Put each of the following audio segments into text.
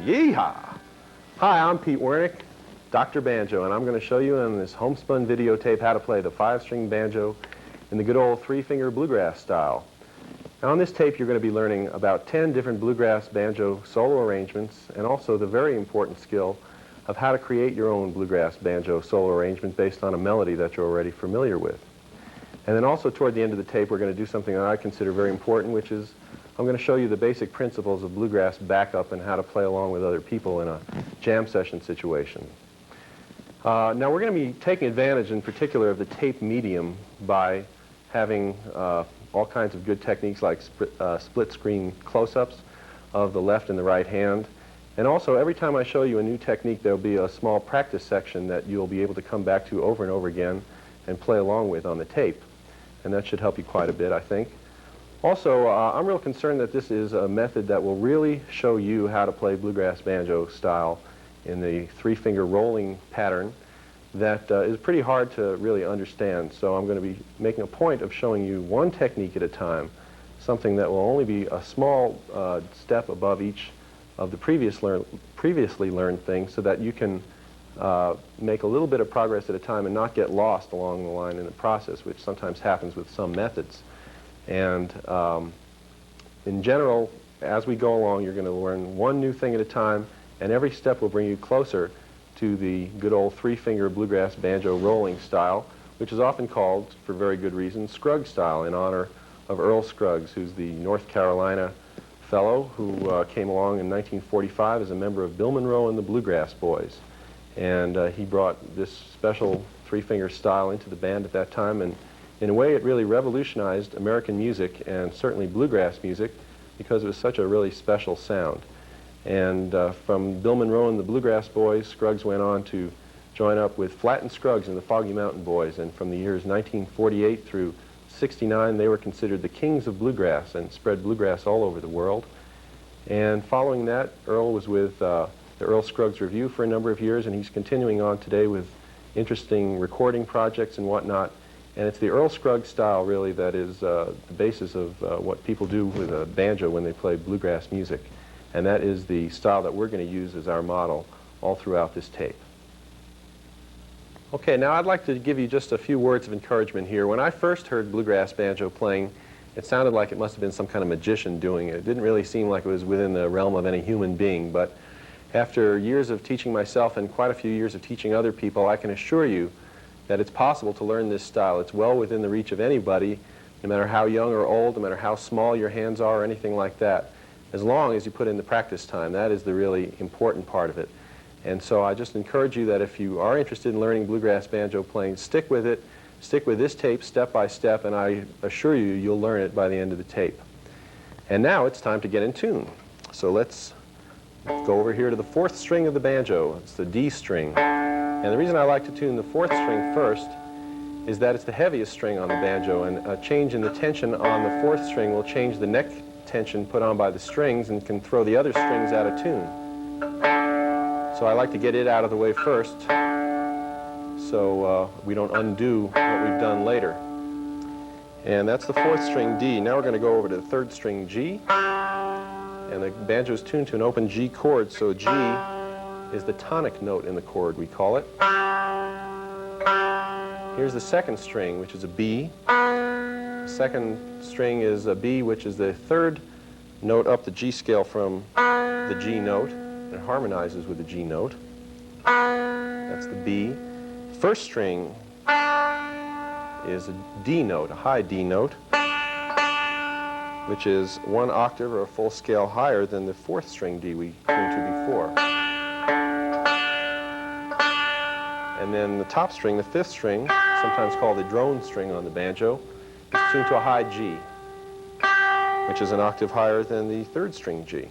Yeehaw! Hi, I'm Pete Wernick, Dr. Banjo, and I'm going to show you on this homespun videotape how to play the 5-string banjo in the good old 3-finger bluegrass style. Now on this tape you're going to be learning about 10 different bluegrass banjo solo arrangements and also the very important skill of how to create your own bluegrass banjo solo arrangement based on a melody that you're already familiar with. And then also toward the end of the tape we're going to do something that I consider very important, which is I'm going to show you the basic principles of bluegrass backup and how to play along with other people in a jam session situation. Now we're going to be taking advantage in particular of the tape medium by having all kinds of good techniques like split screen close-ups of the left and the right hand. And also every time I show you a new technique there'll be a small practice section that you'll be able to come back to over and over again and play along with on the tape. And that should help you quite a bit, I think. Also, I'm real concerned that this is a method that will really show you how to play bluegrass banjo style in the 3-finger rolling pattern that is pretty hard to really understand. So I'm going to be making a point of showing you one technique at a time, something that will only be a small step above each of the previously learned things so that you can make a little bit of progress at a time and not get lost along the line in the process, which sometimes happens with some methods. And in general, as we go along, you're going to learn one new thing at a time, and every step will bring you closer to the good old 3-finger bluegrass banjo rolling style, which is often called, for very good reason, Scruggs style, in honor of Earl Scruggs, who's the North Carolina fellow who came along in 1945 as a member of Bill Monroe and the Bluegrass Boys. And he brought this special 3-finger style into the band at that time, and in a way, it really revolutionized American music and certainly bluegrass music because it was such a really special sound. And from Bill Monroe and the Bluegrass Boys, Scruggs went on to join up with Flatt and Scruggs and the Foggy Mountain Boys. And from the years 1948 through 1969, they were considered the kings of bluegrass and spread bluegrass all over the world. And following that, Earl was with the Earl Scruggs Review for a number of years, and he's continuing on today with interesting recording projects and whatnot. And it's the Earl Scruggs style, really, that is the basis of what people do with a banjo when they play bluegrass music. And that is the style that we're going to use as our model all throughout this tape. Okay, now I'd like to give you just a few words of encouragement here. When I first heard bluegrass banjo playing, it sounded like it must have been some kind of magician doing it. It didn't really seem like it was within the realm of any human being. But after years of teaching myself and quite a few years of teaching other people, I can assure you that it's possible to learn this style. It's well within the reach of anybody, no matter how young or old, no matter how small your hands are or anything like that, as long as you put in the practice time. That is the really important part of it. And so I just encourage you that if you are interested in learning bluegrass banjo playing, stick with it, stick with this tape step by step, and I assure you you'll learn it by the end of the tape. And now it's time to get in tune. So let's go over here to the 4th string of the banjo. It's the D string. And the reason I like to tune the 4th string first is that it's the heaviest string on the banjo, and a change in the tension on the 4th string will change the neck tension put on by the strings and can throw the other strings out of tune. So I like to get it out of the way first so we don't undo what we've done later. And that's the 4th string D. Now we're going to go over to the 3rd string G. And the banjo is tuned to an open G chord, so G is the tonic note in the chord, we call it. Here's the 2nd string, which is a B. The 2nd string is a B, which is the 3rd note up the G scale from the G note. It harmonizes with the G note. That's the B. 1st string is a D note, a high D note, which is 1 octave or a full scale higher than the 4th string D we tuned to before. And then the top string, the 5th string, sometimes called the drone string on the banjo, is tuned to a high G, which is an octave higher than the 3rd string G.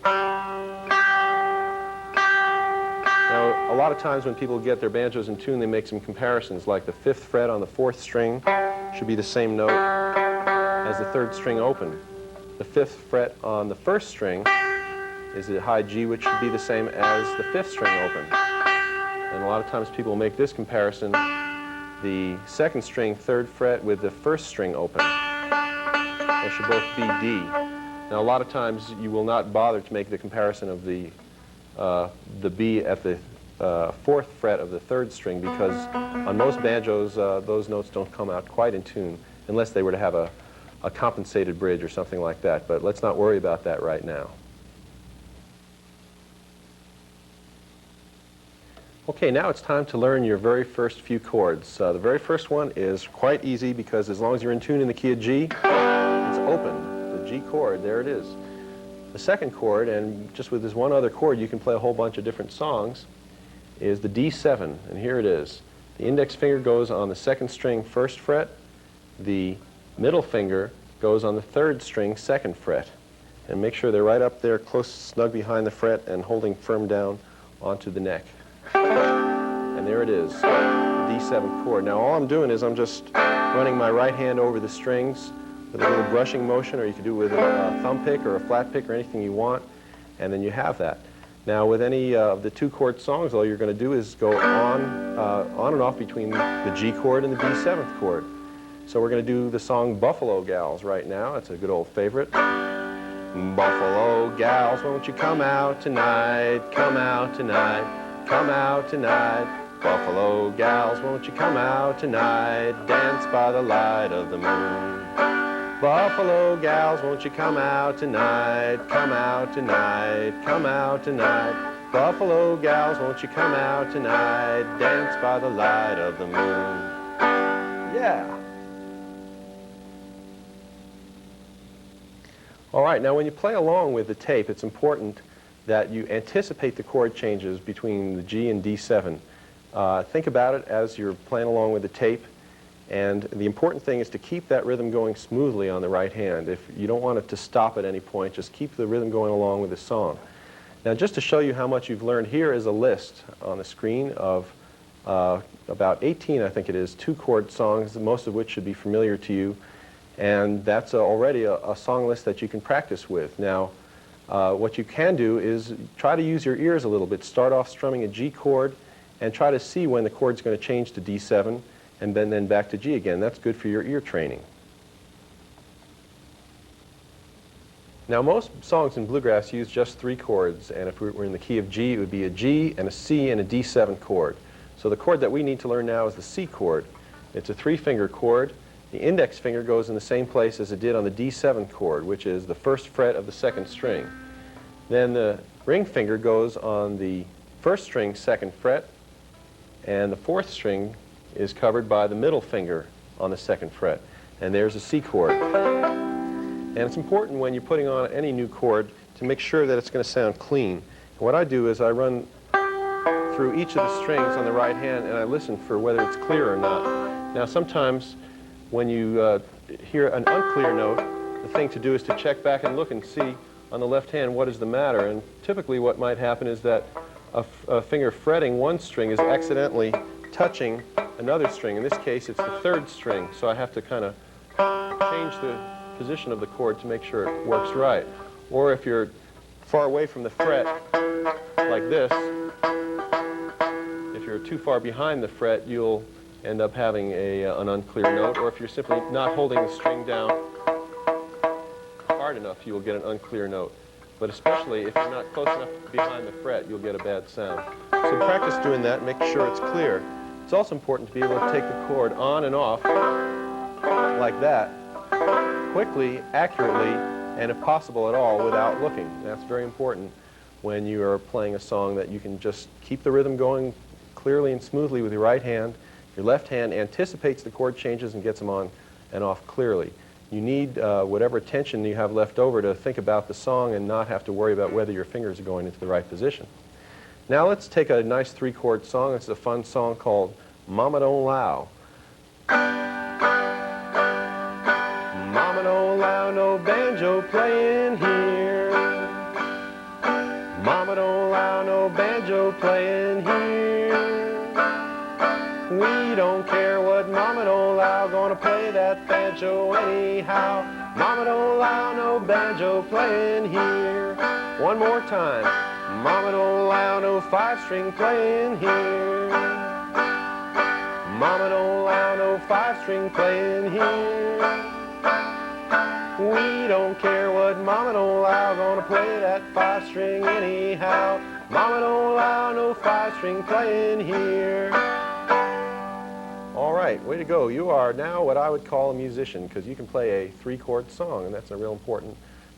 Now, a lot of times when people get their banjos in tune, they make some comparisons, like the 5th fret on the 4th string should be the same note as the 3rd string open. The 5th fret on the 1st string is a high G, which should be the same as the 5th string open. And a lot of times people make this comparison, the 2nd string 3rd fret with the 1st string open. Those should both be D. Now, a lot of times you will not bother to make the comparison of the B at the 4th fret of the 3rd string, because on most banjos those notes don't come out quite in tune unless they were to have a compensated bridge or something like that. But let's not worry about that right now. Okay, now it's time to learn your very first few chords. The very first one is quite easy, because as long as you're in tune in the key of G, it's open. The G chord, there it is. The second chord, and just with this one other chord you can play a whole bunch of different songs, is the D7, and here it is. The index finger goes on the 2nd string 1st fret, the middle finger goes on the 3rd string 2nd fret, and make sure they're right up there close, snug behind the fret and holding firm down onto the neck. And there it is, the D7 chord. Now all I'm doing is I'm just running my right hand over the strings with a little brushing motion, or you can do it with a thumb pick or a flat pick or anything you want, and then you have that. Now with any of the 2-chord songs, all you're going to do is go on and off between the G chord and the D7th chord. So we're going to do the song Buffalo Gals right now. It's a good old favorite. Buffalo gals, won't you come out tonight, come out tonight, come out tonight. Buffalo gals, won't you come out tonight, dance by the light of the moon. Buffalo gals, won't you come out tonight, come out tonight, come out tonight. Buffalo gals, won't you come out tonight, dance by the light of the moon. Yeah. All right, now when you play along with the tape, it's important that you anticipate the chord changes between the G and D7. Think about it as you're playing along with the tape, and the important thing is to keep that rhythm going smoothly on the right hand. If you don't want it to stop at any point, just keep the rhythm going along with the song. Now, just to show you how much you've learned, here is a list on the screen of about 18, I think it is, 2-chord songs, most of which should be familiar to you, and that's already a song list that you can practice with. Now, what you can do is try to use your ears a little bit. Start off strumming a G chord and try to see when the chord's going to change to D7 and then back to G again. That's good for your ear training. Now, most songs in bluegrass use just 3 chords, and if we were in the key of G, it would be a G and a C and a D7 chord. So the chord that we need to learn now is the C chord. It's a 3-finger chord. The index finger goes in the same place as it did on the D7 chord, which is the 1st fret of the 2nd string. Then the ring finger goes on the 1st string 2nd fret, and the 4th string is covered by the middle finger on the 2nd fret. And there's a C chord. And it's important when you're putting on any new chord to make sure that it's going to sound clean. And what I do is I run through each of the strings on the right hand and I listen for whether it's clear or not. Now, sometimes when you hear an unclear note, the thing to do is to check back and look and see on the left hand what is the matter. And typically what might happen is that a finger fretting one string is accidentally touching another string. In this case, it's the 3rd string, so I have to kind of change the position of the chord to make sure it works right. Or if you're far away from the fret, like this, if you're too far behind the fret, you'll end up having an unclear note. Or if you're simply not holding the string down hard enough, you will get an unclear note. But especially if you're not close enough behind the fret, you'll get a bad sound. So practice doing that, make sure it's clear. It's also important to be able to take the chord on and off like that, quickly, accurately, and if possible at all, without looking. That's very important when you are playing a song, that you can just keep the rhythm going clearly and smoothly with your right hand. Your left hand anticipates the chord changes and gets them on and off clearly. You need whatever attention you have left over to think about the song and not have to worry about whether your fingers are going into the right position. Now let's take a nice 3-chord song. It's a fun song called Mama Don't Allow. Mama don't allow no banjo playing here. Mama don't allow no banjo playing here. We don't care what Mama don't allow, gonna play that banjo anyhow. Mama don't allow no banjo playing here. One more time. Mama don't allow no 5-string playing here. Mama don't allow no 5-string playing here. We don't care what Mama don't allow, gonna play that 5-string anyhow. Mama don't allow no 5-string playing here. All right, way to go. You are now what I would call a musician, because you can play a 3-chord song, and that's a real important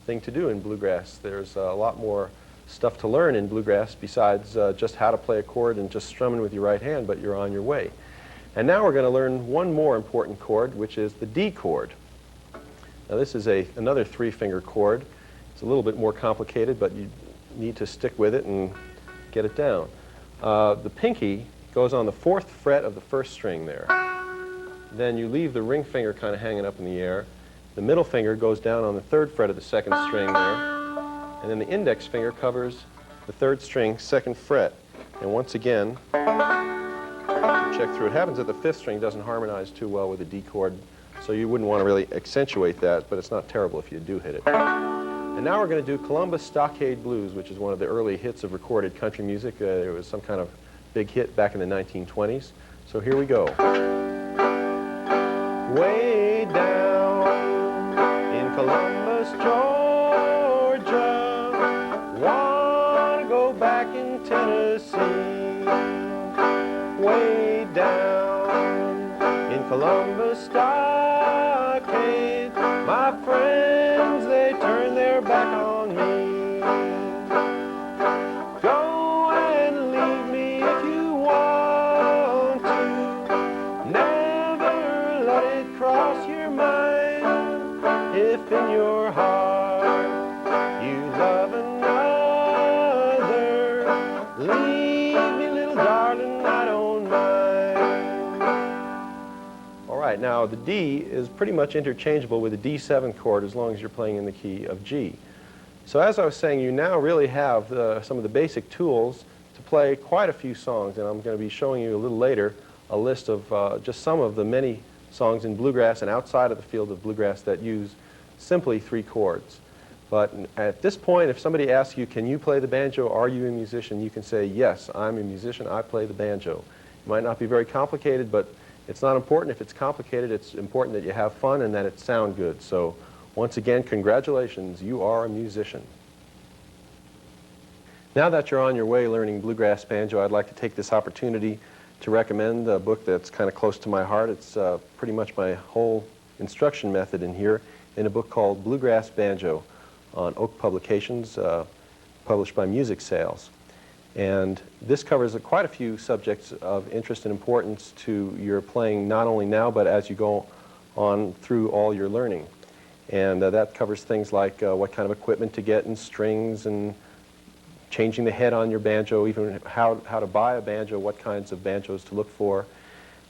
thing to do in bluegrass. There's a lot more stuff to learn in bluegrass besides just how to play a chord and just strumming with your right hand, but you're on your way. And now we're going to learn one more important chord, which is the D chord. Now this is another 3-finger chord. It's a little bit more complicated, but you need to stick with it and get it down. The pinky goes on the 4th fret of the 1st string there. Then you leave the ring finger kind of hanging up in the air. The middle finger goes down on the 3rd fret of the 2nd string there. And then the index finger covers the 3rd string, 2nd fret. And once again, check through. It happens that the 5th string doesn't harmonize too well with the D chord, so you wouldn't want to really accentuate that, but it's not terrible if you do hit it. And now we're going to do Columbus Stockade Blues, which is one of the early hits of recorded country music. It was some kind of big hit back in the 1920s. So here we go. Way down in Columbus, Georgia, wanna go back in Tennessee. Way down in Columbus Stockade, my friends, they turn their back on me. In your heart you love another, leave me, little darling, I don't mind. All right, now the D is pretty much interchangeable with the D7 chord as long as you're playing in the key of G. So as I was saying, you now really have some of the basic tools to play quite a few songs, and I'm going to be showing you a little later a list of just some of the many songs in bluegrass and outside of the field of bluegrass that use simply 3 chords. But at this point, if somebody asks you, can you play the banjo, are you a musician, you can say, yes, I'm a musician, I play the banjo. It might not be very complicated, but it's not important if it's complicated. It's important that you have fun and that it sound good. So once again, congratulations, you are a musician. Now that you're on your way learning bluegrass banjo, I'd like to take this opportunity to recommend a book that's kind of close to my heart. It's pretty much my whole instruction method in here, in a book called Bluegrass Banjo on Oak Publications, published by Music Sales. And this covers quite a few subjects of interest and importance to your playing, not only now, but as you go on through all your learning. And that covers things like what kind of equipment to get and strings and changing the head on your banjo, even how to buy a banjo, what kinds of banjos to look for,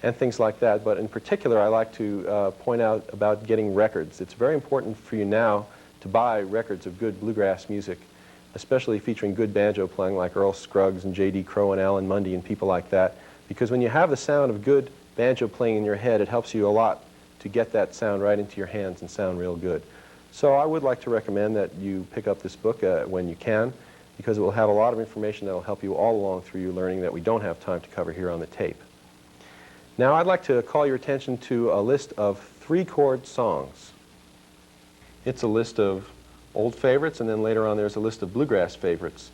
and things like that. But in particular, I like to point out about getting records. It's very important for you now to buy records of good bluegrass music, especially featuring good banjo playing like Earl Scruggs and J.D. Crowe and Alan Mundy and people like that, because when you have the sound of good banjo playing in your head, it helps you a lot to get that sound right into your hands and sound real good. So I would like to recommend that you pick up this book when you can, because it will have a lot of information that will help you all along through your learning that we don't have time to cover here on the tape. Now I'd like to call your attention to a list of 3-chord songs. It's a list of old favorites, and then later on there's a list of bluegrass favorites.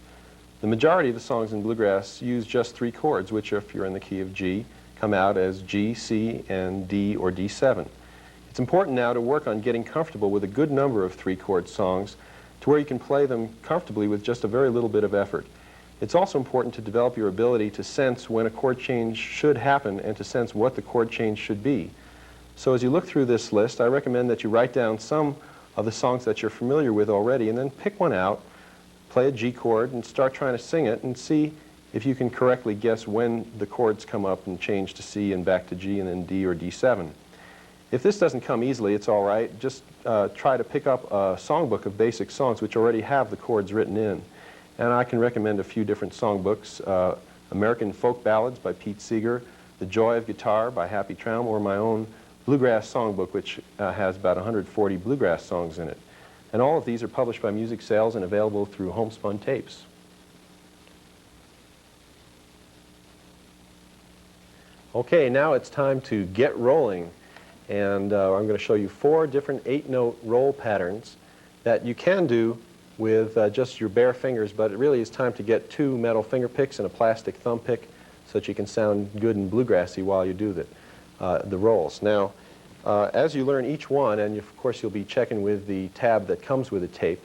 The majority of the songs in bluegrass use just 3 chords, which if you're in the key of G, come out as G, C, and D or D7. It's important now to work on getting comfortable with a good number of 3-chord songs to where you can play them comfortably with just a very little bit of effort. It's also important to develop your ability to sense when a chord change should happen and to sense what the chord change should be. So as you look through this list, I recommend that you write down some of the songs that you're familiar with already, and then pick one out, play a G chord, and start trying to sing it and see if you can correctly guess when the chords come up and change to C and back to G and then D or D7. If this doesn't come easily, it's all right. Just try to pick up a songbook of basic songs which already have the chords written in. And I can recommend a few different songbooks, American Folk Ballads by Pete Seeger, The Joy of Guitar by Happy Traum, or my own Bluegrass songbook, which has about 140 bluegrass songs in it. And all of these are published by Music Sales and available through Homespun Tapes. Okay, now it's time to get rolling. And I'm going to show you 4 different 8-note roll patterns that you can do with just your bare fingers, but it really is time to get 2 metal finger picks and a plastic thumb pick so that you can sound good and bluegrassy while you do the rolls. Now, as you learn each one, and of course you'll be checking with the tab that comes with the tape,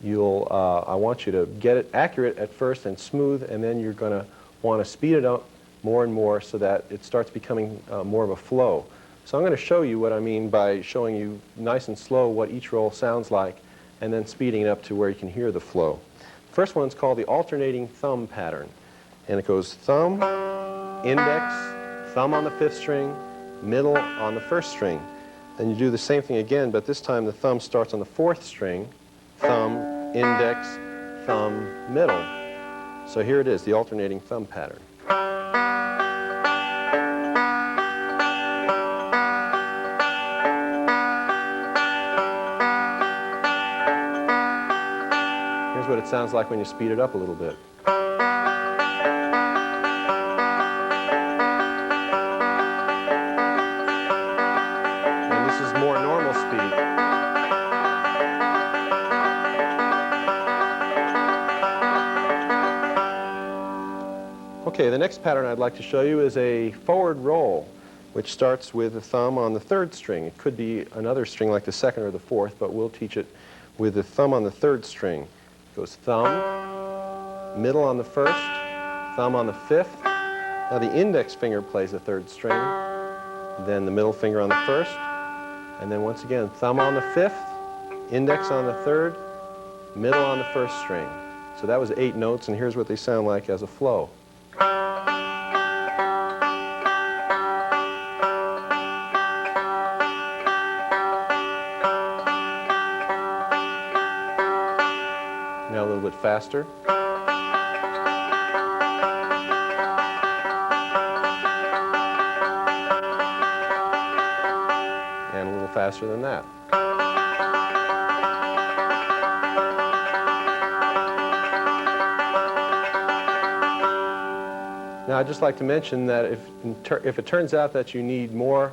I want you to get it accurate at first and smooth, and then you're going to want to speed it up more and more so that it starts becoming more of a flow. So I'm going to show you what I mean by showing you nice and slow what each roll sounds like, and then speeding it up to where you can hear the flow. The first one's called the alternating thumb pattern, and it goes thumb, index, thumb on the 5th string, middle on the 1st string. Then you do the same thing again, but this time the thumb starts on the 4th string, thumb, index, thumb, middle. So here it is, the alternating thumb pattern. Here's what it sounds like when you speed it up a little bit. And this is more normal speed. Okay, the next pattern I'd like to show you is a forward roll, which starts with the thumb on the 3rd string. It could be another string like the 2nd or the 4th, but we'll teach it with the thumb on the 3rd string. It goes thumb, middle on the 1st, thumb on the 5th. Now the index finger plays the 3rd string, then the middle finger on the 1st, and then once again thumb on the 5th, index on the 3rd, middle on the 1st string. So that was 8 notes, and here's what they sound like as a flow. Now a little bit faster. And a little faster than that. Now I'd just like to mention that if it turns out that you need more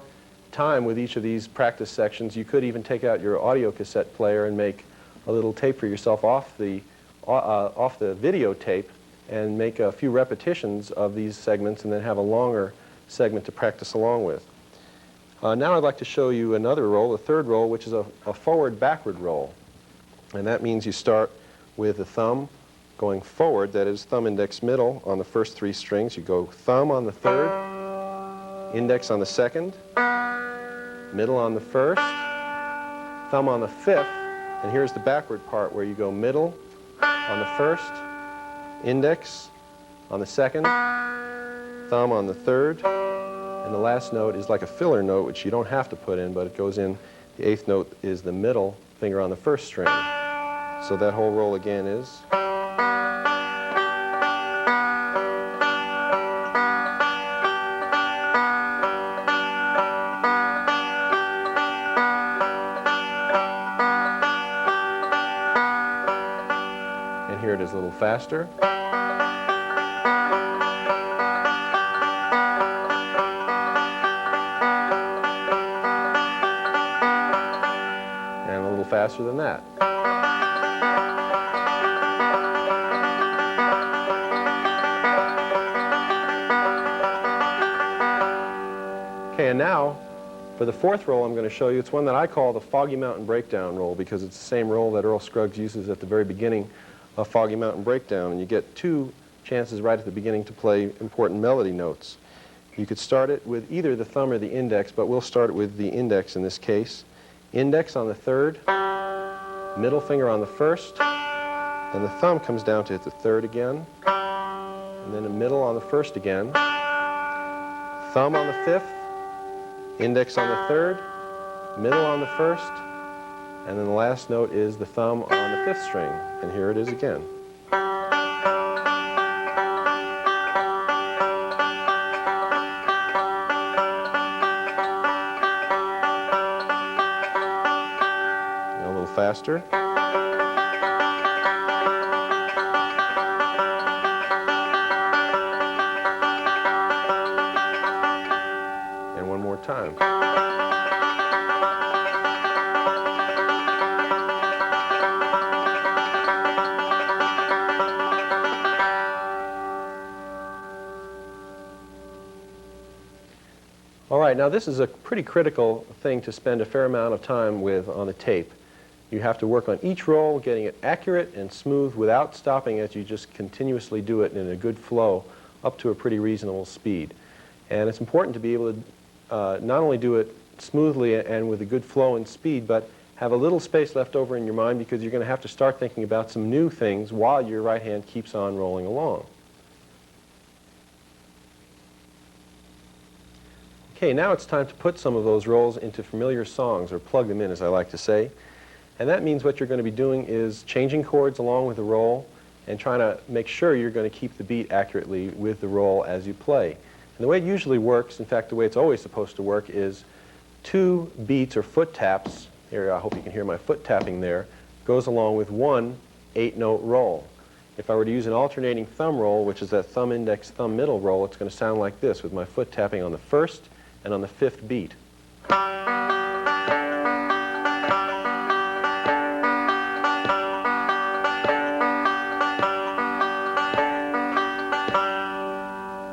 time with each of these practice sections, you could even take out your audio cassette player and make a little tape for yourself off the videotape and make a few repetitions of these segments and then have a longer segment to practice along with. Now I'd like to show you another roll, the 3rd roll, which is a forward-backward roll. And that means you start with the thumb going forward, that is thumb, index, middle on the first 3 strings. You go thumb on the 3rd, index on the 2nd, middle on the 1st, thumb on the 5th, and here's the backward part where you go middle on the 1st, index on the 2nd, thumb on the 3rd, and the last note is like a filler note, which you don't have to put in, but it goes in. The 8th note is the middle finger on the 1st string. So that whole roll again is. And here it is a little faster. And a little faster than that. Okay, and now for the 4th roll I'm going to show you, it's one that I call the Foggy Mountain Breakdown roll because it's the same roll that Earl Scruggs uses at the very beginning of Foggy Mountain Breakdown, and you get 2 chances right at the beginning to play important melody notes. You could start it with either the thumb or the index, but we'll start it with the index in this case. Index on the 3rd, middle finger on the 1st, and the thumb comes down to hit the 3rd again, and then the middle on the 1st again, thumb on the 5th, index on the 3rd, middle on the 1st, and then the last note is the thumb on the 5th string, and here it is again. faster. And one more time. All right, now this is a pretty critical thing to spend a fair amount of time with on the tape. You have to work on each roll, getting it accurate and smooth without stopping as you just continuously do it in a good flow up to a pretty reasonable speed. And it's important to be able to not only do it smoothly and with a good flow and speed, but have a little space left over in your mind because you're going to have to start thinking about some new things while your right hand keeps on rolling along. Okay, now it's time to put some of those rolls into familiar songs, or plug them in, as I like to say. And that means what you're going to be doing is changing chords along with the roll and trying to make sure you're going to keep the beat accurately with the roll as you play. And the way it usually works, in fact the way it's always supposed to work, is 2 beats or foot taps, here I hope you can hear my foot tapping there, goes along with 1 8-note roll. If I were to use an alternating thumb roll, which is that thumb index, thumb middle roll, it's going to sound like this with my foot tapping on the 1st and on the 5th beat.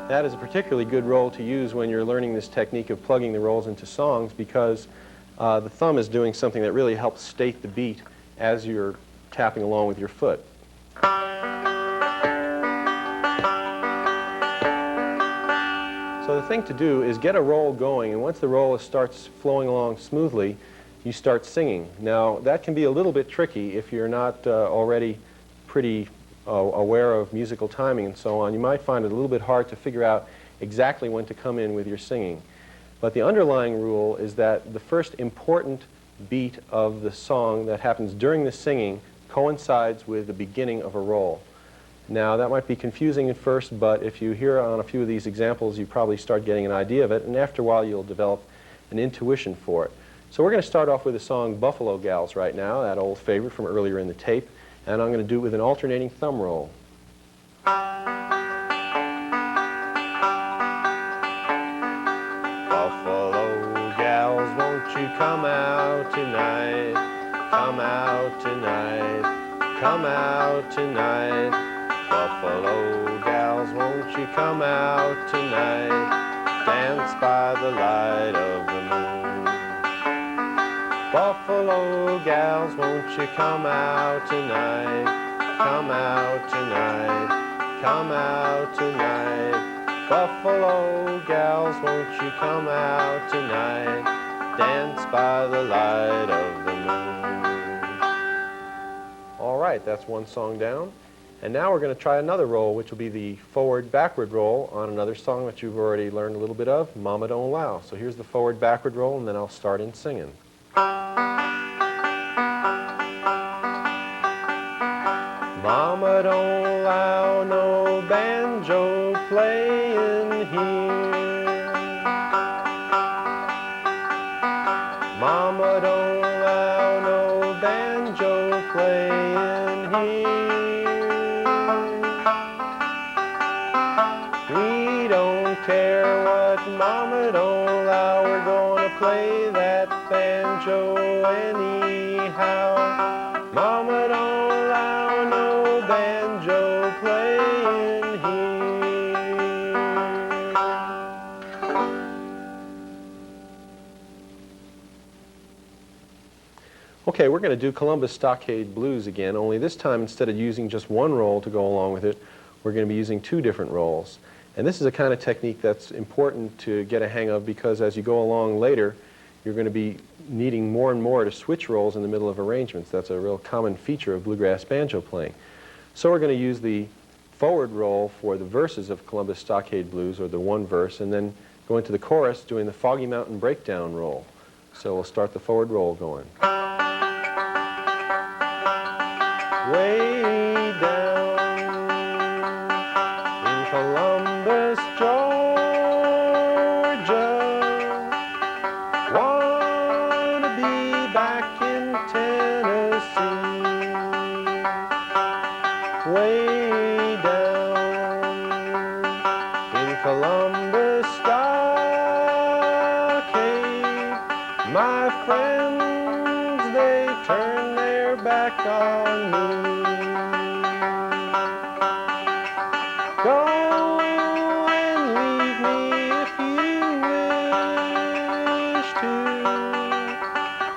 That is a particularly good roll to use when you're learning this technique of plugging the rolls into songs because the thumb is doing something that really helps state the beat as you're tapping along with your foot. So the thing to do is get a roll going, and once the roll starts flowing along smoothly, you start singing. Now that can be a little bit tricky if you're not already pretty aware of musical timing and so on. You might find it a little bit hard to figure out exactly when to come in with your singing. But the underlying rule is that the first important beat of the song that happens during the singing coincides with the beginning of a roll. Now that might be confusing at first, but if you hear on a few of these examples you probably start getting an idea of it, and after a while you'll develop an intuition for it. So we're going to start off with the song Buffalo Gals right now, that old favorite from earlier in the tape, and I'm going to do it with an alternating thumb roll. Buffalo gals, won't you come out tonight? Come out tonight, come out tonight. Buffalo gals, won't you come out tonight? Dance by the light of the moon. Buffalo gals, won't you come out tonight? Come out tonight, come out tonight. Buffalo gals, won't you come out tonight? Dance by the light of the moon. All right, that's one song down. And now we're going to try another roll, which will be the forward-backward roll on another song that you've already learned a little bit of, Mama Don't Allow. So here's the forward-backward roll, and then I'll start in singing. Mama don't allow no banjo playing here. Mama don't allow no banjo playing here. We don't care what Mama don't allow, we're gonna play that banjo anyhow. Mama don't allow no banjo playing here. Okay, we're going to do Columbus Stockade Blues again, only this time instead of using just one roll to go along with it, we're going to be using 2 different rolls. And this is a kind of technique that's important to get a hang of because as you go along later, you're going to be needing more and more to switch rolls in the middle of arrangements. That's a real common feature of bluegrass banjo playing. So we're going to use the forward roll for the verses of Columbus Stockade Blues, or the one verse, and then go into the chorus doing the Foggy Mountain Breakdown roll. So we'll start the forward roll going. Way down in Columbus, Georgia, wanna be back in Tennessee. way down in Columbus stockade, my friends, they turn their back on me. Go and leave me if you wish to.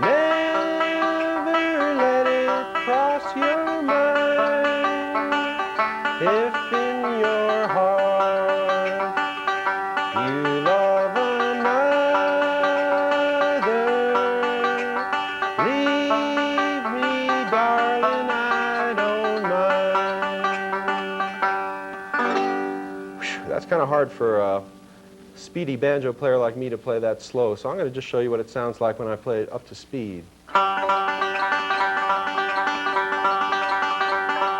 Never let it cross your mind. If in your heart you love another, leave me, darling, I don't mind. Whew, that's kind of hard for a speedy banjo player like me to play that slow, so I'm going to just show you what it sounds like when I play it up to speed.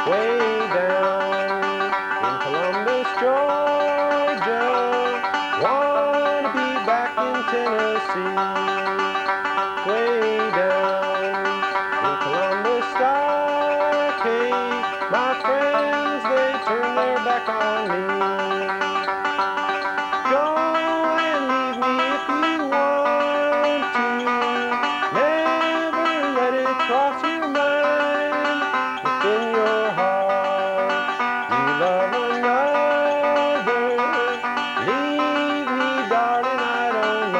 Way down in Columbus, Georgia, wanna be back in Tennessee. Way down in Columbus stockade, my friends, they turn their back on me. Go and leave me if you want to. Never let it cross your mind. Within your heart you love another. Leave me, darling, I don't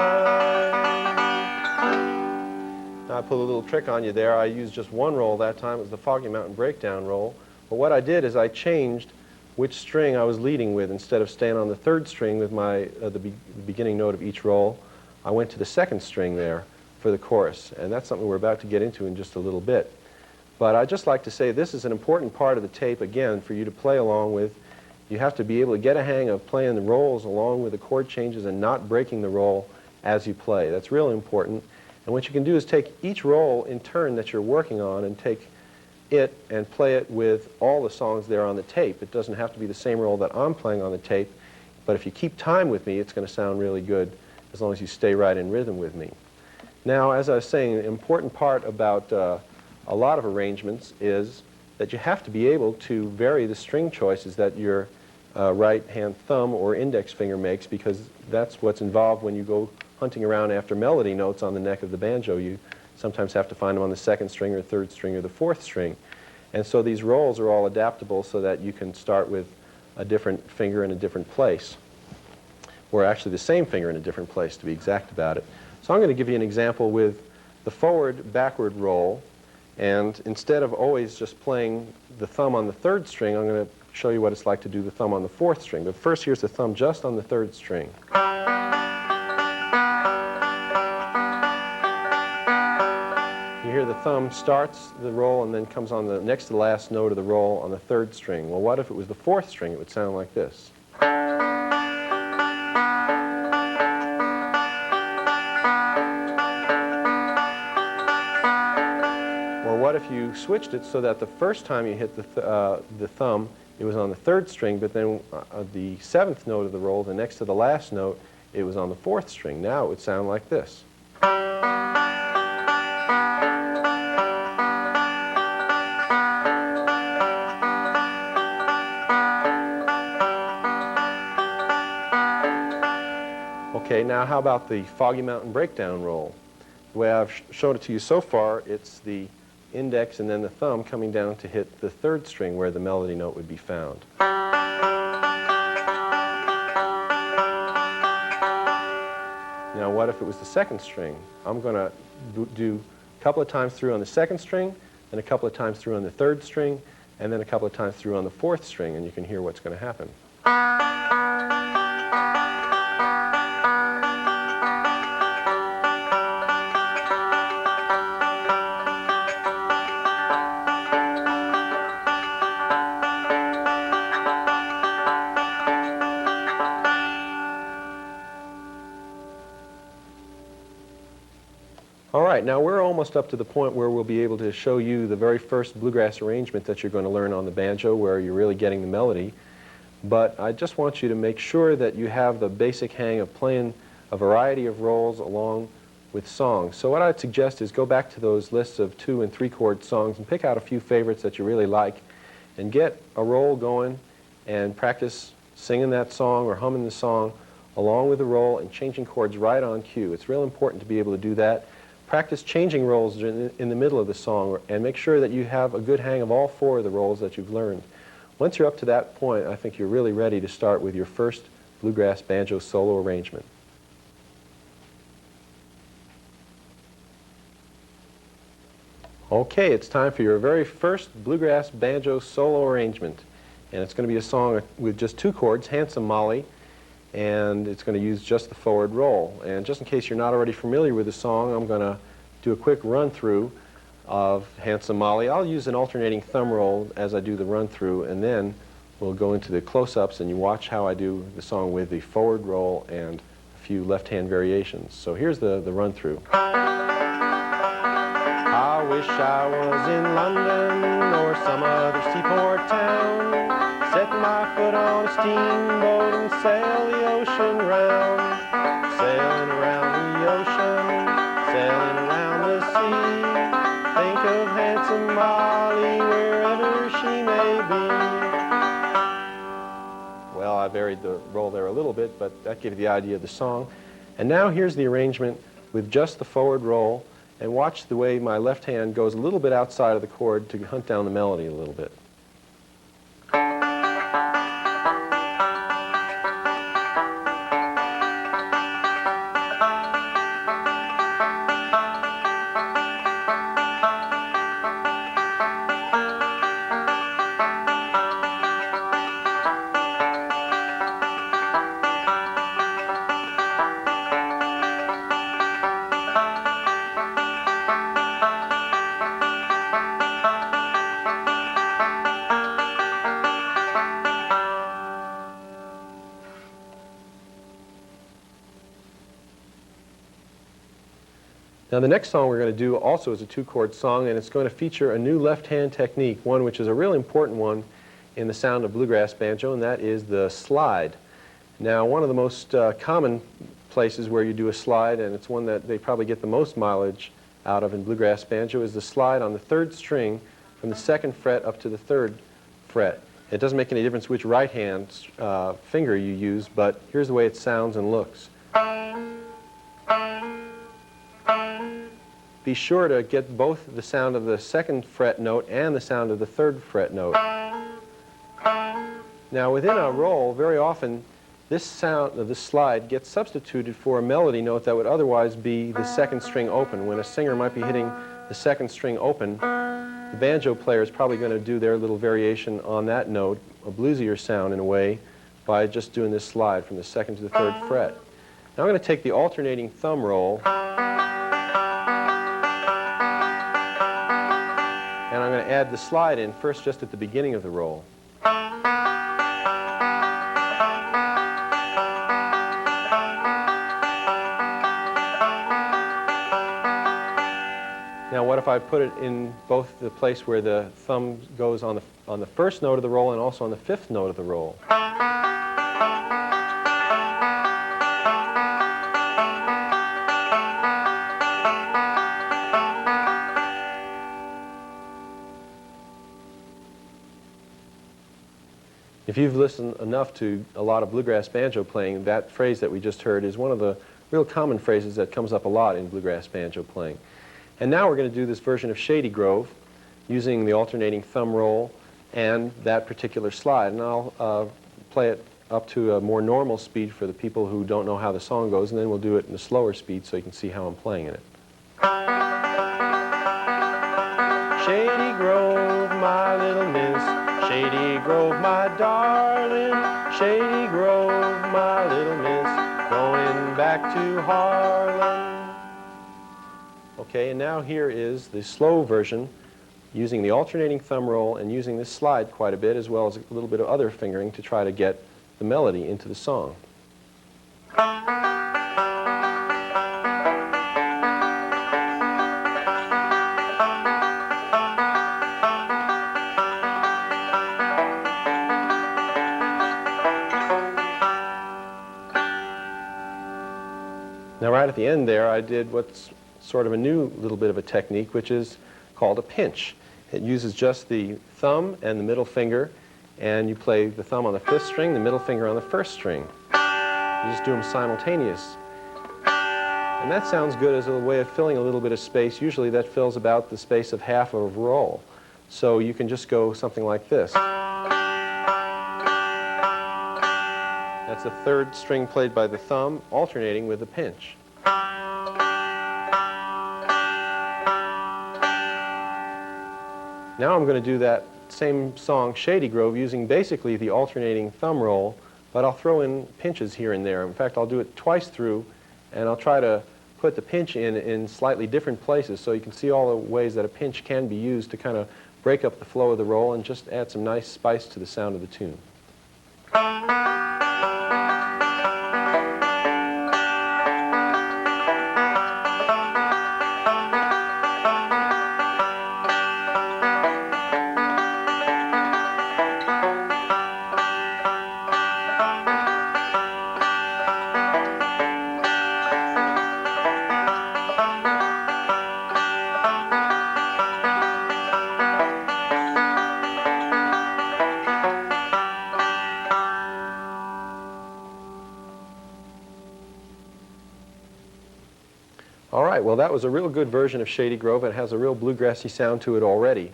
mind. Now I pulled a little trick on you there. I used just one roll that time. It was the Foggy Mountain Breakdown roll. But what I did is I changed which string I was leading with. Instead of staying on the third string with my the beginning note of each roll, I went to the second string there for the chorus, and that's something we're about to get into in just a little bit. But I'd just like to say this is an important part of the tape, again, for you to play along with. You have to be able to get a hang of playing the rolls along with the chord changes and not breaking the roll as you play. That's really important. And what you can do is take each roll in turn that you're working on and take it and play it with all the songs there on the tape. It doesn't have to be the same roll that I'm playing on the tape, but if you keep time with me, it's going to sound really good as long as you stay right in rhythm with me. Now, as I was saying, an important part about a lot of arrangements is that you have to be able to vary the string choices that your right hand thumb or index finger makes, because that's what's involved when you go hunting around after melody notes on the neck of the banjo. You sometimes have to find them on the second string or third string or the fourth string. And so these rolls are all adaptable so that you can start with a different finger in a different place, or actually the same finger in a different place, to be exact about it. So I'm going to give you an example with the forward-backward roll, and instead of always just playing the thumb on the third string, I'm going to show you what it's like to do the thumb on the fourth string. But first, here's the thumb just on the third string. You hear the thumb starts the roll and then comes on the next to the last note of the roll on the third string. Well, what if it was the fourth string? It would sound like this. Or what if you switched it so that the first time you hit the thumb, it was on the third string, but then the seventh note of the roll, the next to the last note, it was on the fourth string. Now it would sound like this. Okay, now how about the Foggy Mountain Breakdown roll? The way I've shown it to you so far, it's the index and then the thumb coming down to hit the third string where the melody note would be found. Now what if it was the second string? I'm going to do a couple of times through on the second string, then a couple of times through on the third string, and then a couple of times through on the fourth string, and you can hear what's going to happen. All right, now we're almost up to the point where we'll be able to show you the very first bluegrass arrangement that you're going to learn on the banjo, where you're really getting the melody. But I just want you to make sure that you have the basic hang of playing a variety of rolls along with songs. So what I'd suggest is go back to those lists of 2- and 3-chord songs and pick out a few favorites that you really like, and get a roll going and practice singing that song or humming the song along with the roll and changing chords right on cue. It's real important to be able to do that. Practice changing rolls in the middle of the song and make sure that you have a good hang of all 4 of the rolls that you've learned. Once you're up to that point, I think you're really ready to start with your first bluegrass banjo solo arrangement. Okay, it's time for your very first bluegrass banjo solo arrangement. And it's going to be a song with just 2 chords, Handsome Molly, and it's going to use just the forward roll. And just in case you're not already familiar with the song, I'm going to do a quick run-through of Handsome Molly. I'll use an alternating thumb roll as I do the run-through, and then we'll go into the close-ups and you watch how I do the song with the forward roll and a few left-hand variations. So here's the run-through. I wish I was in London or some other seaport town, set my foot on a steamboat and sail the ocean round, sailing around the ocean, sailing around the sea, think of Handsome Molly wherever she may be. Well, I varied the roll there a little bit, but that gives you the idea of the song. And now here's the arrangement with just the forward roll, and watch the way my left hand goes a little bit outside of the chord to hunt down the melody a little bit. Now the next song we're going to do also is a 2-chord song, and it's going to feature a new left-hand technique, one which is a really important one in the sound of bluegrass banjo, and that is the slide. Now one of the most common places where you do a slide, and it's one that they probably get the most mileage out of in bluegrass banjo, is the slide on the 3rd string from the 2nd fret up to the 3rd fret. It doesn't make any difference which right hand finger you use, but here's the way it sounds and looks. Be sure to get both the sound of the 2nd fret note and the sound of the 3rd fret note. Now within a roll, very often this sound of the slide gets substituted for a melody note that would otherwise be the 2nd string open. When a singer might be hitting the 2nd string open, the banjo player is probably going to do their little variation on that note, a bluesier sound in a way, by just doing this slide from the 2nd to the 3rd fret. Now I'm going to take the alternating thumb roll, and I'm going to add the slide in first just at the beginning of the roll. Now what if I put it in both the place where the thumb goes on the 1st note of the roll and also on the 5th note of the roll? If you've listened enough to a lot of bluegrass banjo playing, that phrase that we just heard is one of the real common phrases that comes up a lot in bluegrass banjo playing. And now we're going to do this version of Shady Grove using the alternating thumb roll and that particular slide. And I'll play it up to a more normal speed for the people who don't know how the song goes, and then we'll do it in a slower speed so you can see how I'm playing in it. Shady Grove, my little miss, Shady Grove, my darling, Shady Grove, my little miss, going back to Harlem. Okay, and now here is the slow version using the alternating thumb roll and using this slide quite a bit, as well as a little bit of other fingering to try to get the melody into the song. Now right at the end there I did what's sort of a new little bit of a technique, which is called a pinch. It uses just the thumb and the middle finger, and you play the thumb on the 5th string, the middle finger on the 1st string. You just do them simultaneous. And that sounds good as a way of filling a little bit of space. Usually that fills about the space of half of a roll. So you can just go something like this. That's the 3rd string played by the thumb, alternating with the pinch. Now I'm going to do that same song, Shady Grove, using basically the alternating thumb roll, but I'll throw in pinches here and there. In fact, I'll do it twice through, and I'll try to put the pinch in slightly different places so you can see all the ways that a pinch can be used to kind of break up the flow of the roll and just add some nice spice to the sound of the tune. All right, well, that was a real good version of Shady Grove. It has a real bluegrassy sound to it already.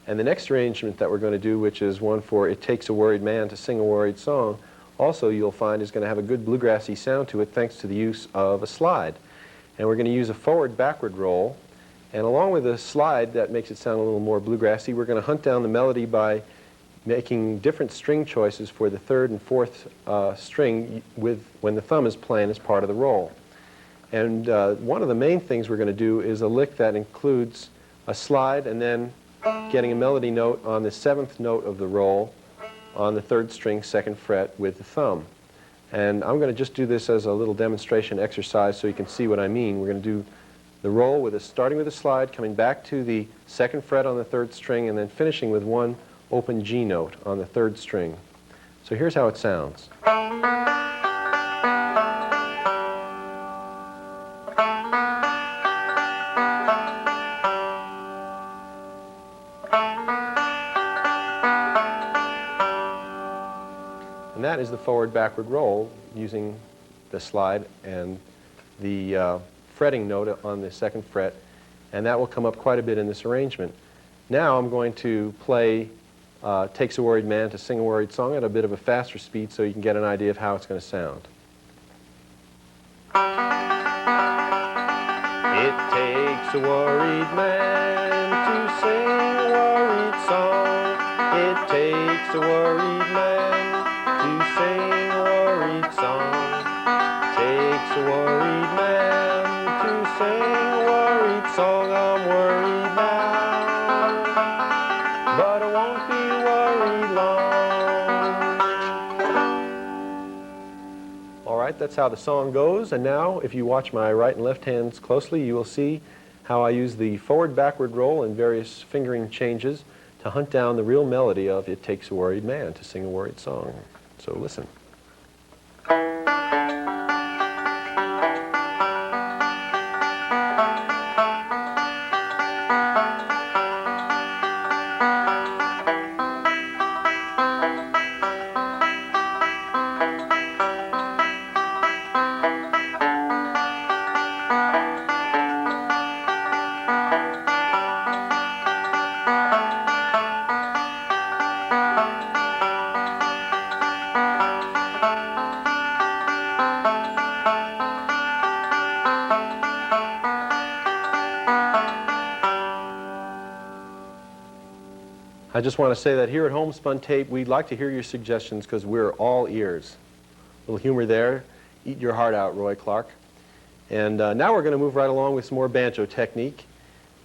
And the next arrangement that we're going to do, which is one for It Takes a Worried Man to Sing a Worried Song, also you'll find is going to have a good bluegrassy sound to it thanks to the use of a slide. And we're going to use a forward-backward roll. And along with the slide that makes it sound a little more bluegrassy, we're going to hunt down the melody by making different string choices for the 3rd and 4th string when the thumb is playing as part of the roll. And one of the main things we're going to do is a lick that includes a slide and then getting a melody note on the 7th note of the roll on the 3rd string, 2nd fret with the thumb. And I'm going to just do this as a little demonstration exercise so you can see what I mean. We're going to do the roll starting with a slide, coming back to the 2nd fret on the 3rd string, and then finishing with one open G note on the 3rd string. So here's how it sounds. And that is the forward-backward roll using the slide and the fretting note on the 2nd fret, and that will come up quite a bit in this arrangement. Now I'm going to play Takes a Worried Man to Sing a Worried Song at a bit of a faster speed so you can get an idea of how it's going to sound. It takes a worried man to sing a worried song. It takes a worried man to sing a worried song. Takes a worried man to sing a worried song. I'm worried now, but I won't be worried long. All right, that's how the song goes. And now, if you watch my right and left hands closely, you will see how I use the forward-backward roll and various fingering changes to hunt down the real melody of It Takes a Worried Man to Sing a Worried Song. So listen. I just want to say that here at Homespun Tape, we'd like to hear your suggestions because we're all ears. A little humor there. Eat your heart out, Roy Clark. And now we're going to move right along with some more banjo technique.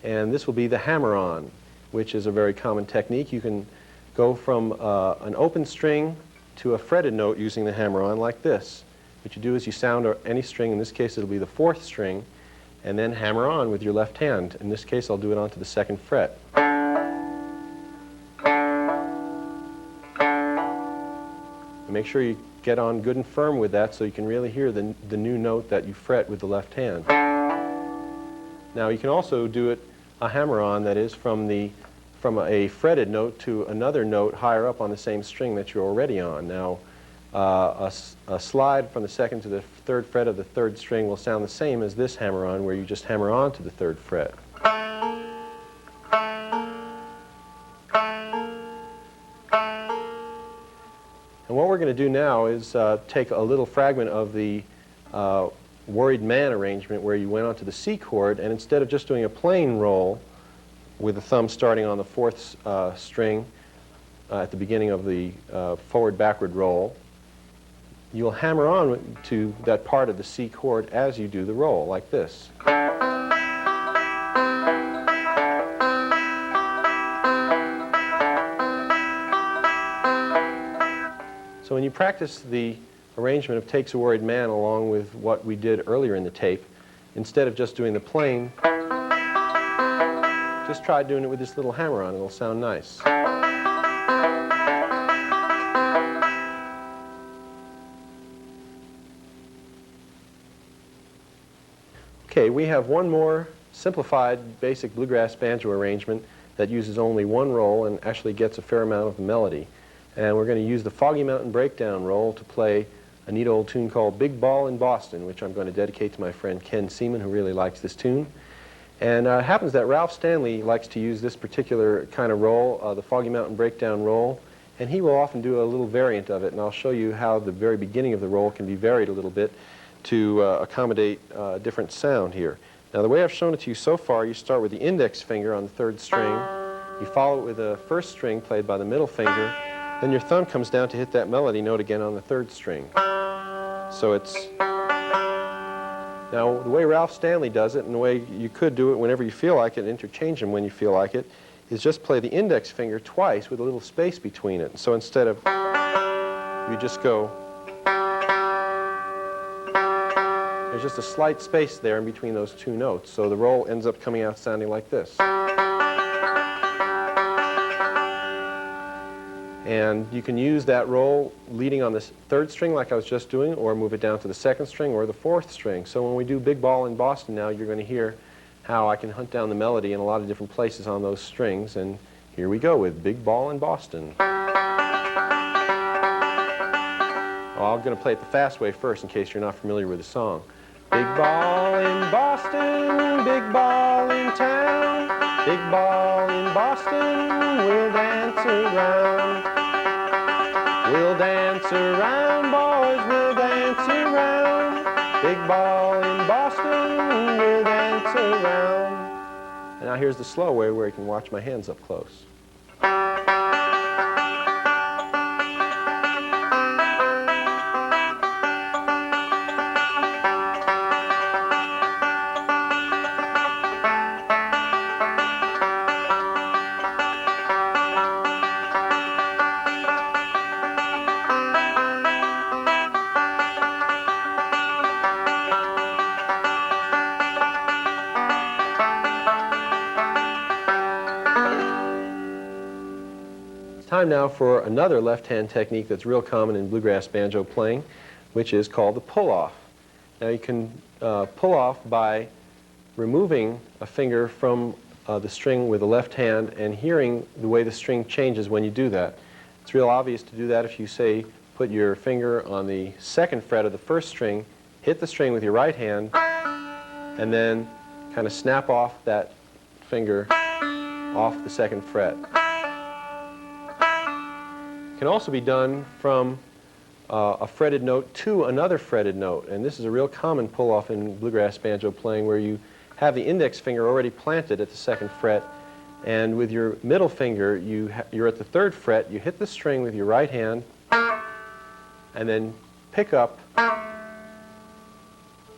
And this will be the hammer-on, which is a very common technique. You can go from an open string to a fretted note using the hammer-on like this. What you do is you sound any string. In this case, it'll be the 4th string, and then hammer on with your left hand. In this case, I'll do it onto the 2nd fret. Make sure you get on good and firm with that so you can really hear the new note that you fret with the left hand. Now you can also do it a hammer-on, that is, from the from a fretted note to another note higher up on the same string that you're already on. Now, a slide from the second to the third fret of the third string will sound the same as this hammer-on, where you just hammer on to the third fret. And what we're going to do now is take a little fragment of the Worried Man arrangement where you went onto the C chord, and instead of just doing a plain roll with the thumb starting on the fourth string at the beginning of the forward-backward roll, you'll hammer on to that part of the C chord as you do the roll, like this. So when you practice the arrangement of Takes a Worried Man along with what we did earlier in the tape, instead of just doing the plain, just try doing it with this little hammer-on. It'll sound nice. Okay, we have one more simplified basic bluegrass banjo arrangement that uses only one roll and actually gets a fair amount of the melody. And we're going to use the Foggy Mountain Breakdown roll to play a neat old tune called Big Ball in Boston, which I'm going to dedicate to my friend Ken Seaman, who really likes this tune. And it happens that Ralph Stanley likes to use this particular kind of roll, the Foggy Mountain Breakdown roll, and he will often do a little variant of it, and I'll show you how the very beginning of the roll can be varied a little bit to accommodate a different sound here. Now, the way I've shown it to you so far, you start with the index finger on the third string, you follow it with the first string played by the middle finger, then your thumb comes down to hit that melody note again on the third string. So it's... Now, the way Ralph Stanley does it, and the way you could do it whenever you feel like it, and interchange them when you feel like it, is just play the index finger twice with a little space between it. So instead of... you just go... There's just a slight space there in between those two notes, so the roll ends up coming out sounding like this. And you can use that roll leading on this third string like I was just doing, or move it down to the second string or the fourth string. So when we do Big Ball in Boston now, you're going to hear how I can hunt down the melody in a lot of different places on those strings. And here we go with Big Ball in Boston. Well, I'm going to play it the fast way first in case you're not familiar with the song. Big ball in Boston, big ball in town, big ball in Boston, we'll dance around. We'll dance around, boys, we'll dance around. Big ball in Boston, we'll dance around. And now here's the slow way where you can watch my hands up close. Time now for another left-hand technique that's real common in bluegrass banjo playing, which is called the pull-off. Now you can pull off by removing a finger from the string with the left hand and hearing the way the string changes when you do that. It's real obvious to do that if you, say, put your finger on the second fret of the first string, hit the string with your right hand, and then kind of snap off that finger off the second fret. Can also be done from a fretted note to another fretted note, and this is a real common pull-off in bluegrass banjo playing where you have the index finger already planted at the second fret, and with your middle finger you're at the third fret, you hit the string with your right hand and then pick up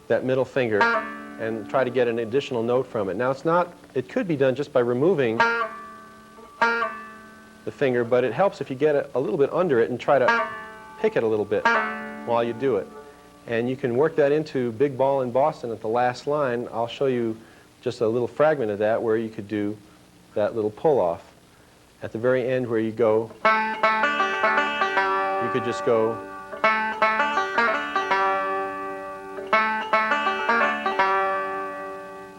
that middle finger and try to get an additional note from it. Now it could be done just by removing the finger, but it helps if you get a little bit under it and try to pick it a little bit while you do it. And you can work that into Big Ball in Boston at the last line. I'll show you just a little fragment of that where you could do that little pull-off. At the very end where you go, you could just go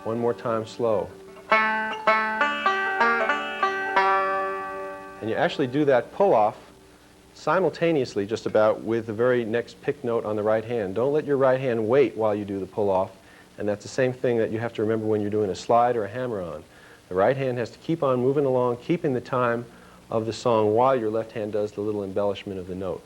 one more time slow. And you actually do that pull-off simultaneously just about with the very next pick note on the right hand. Don't let your right hand wait while you do the pull-off. And that's the same thing that you have to remember when you're doing a slide or a hammer-on. The right hand has to keep on moving along, keeping the time of the song while your left hand does the little embellishment of the note.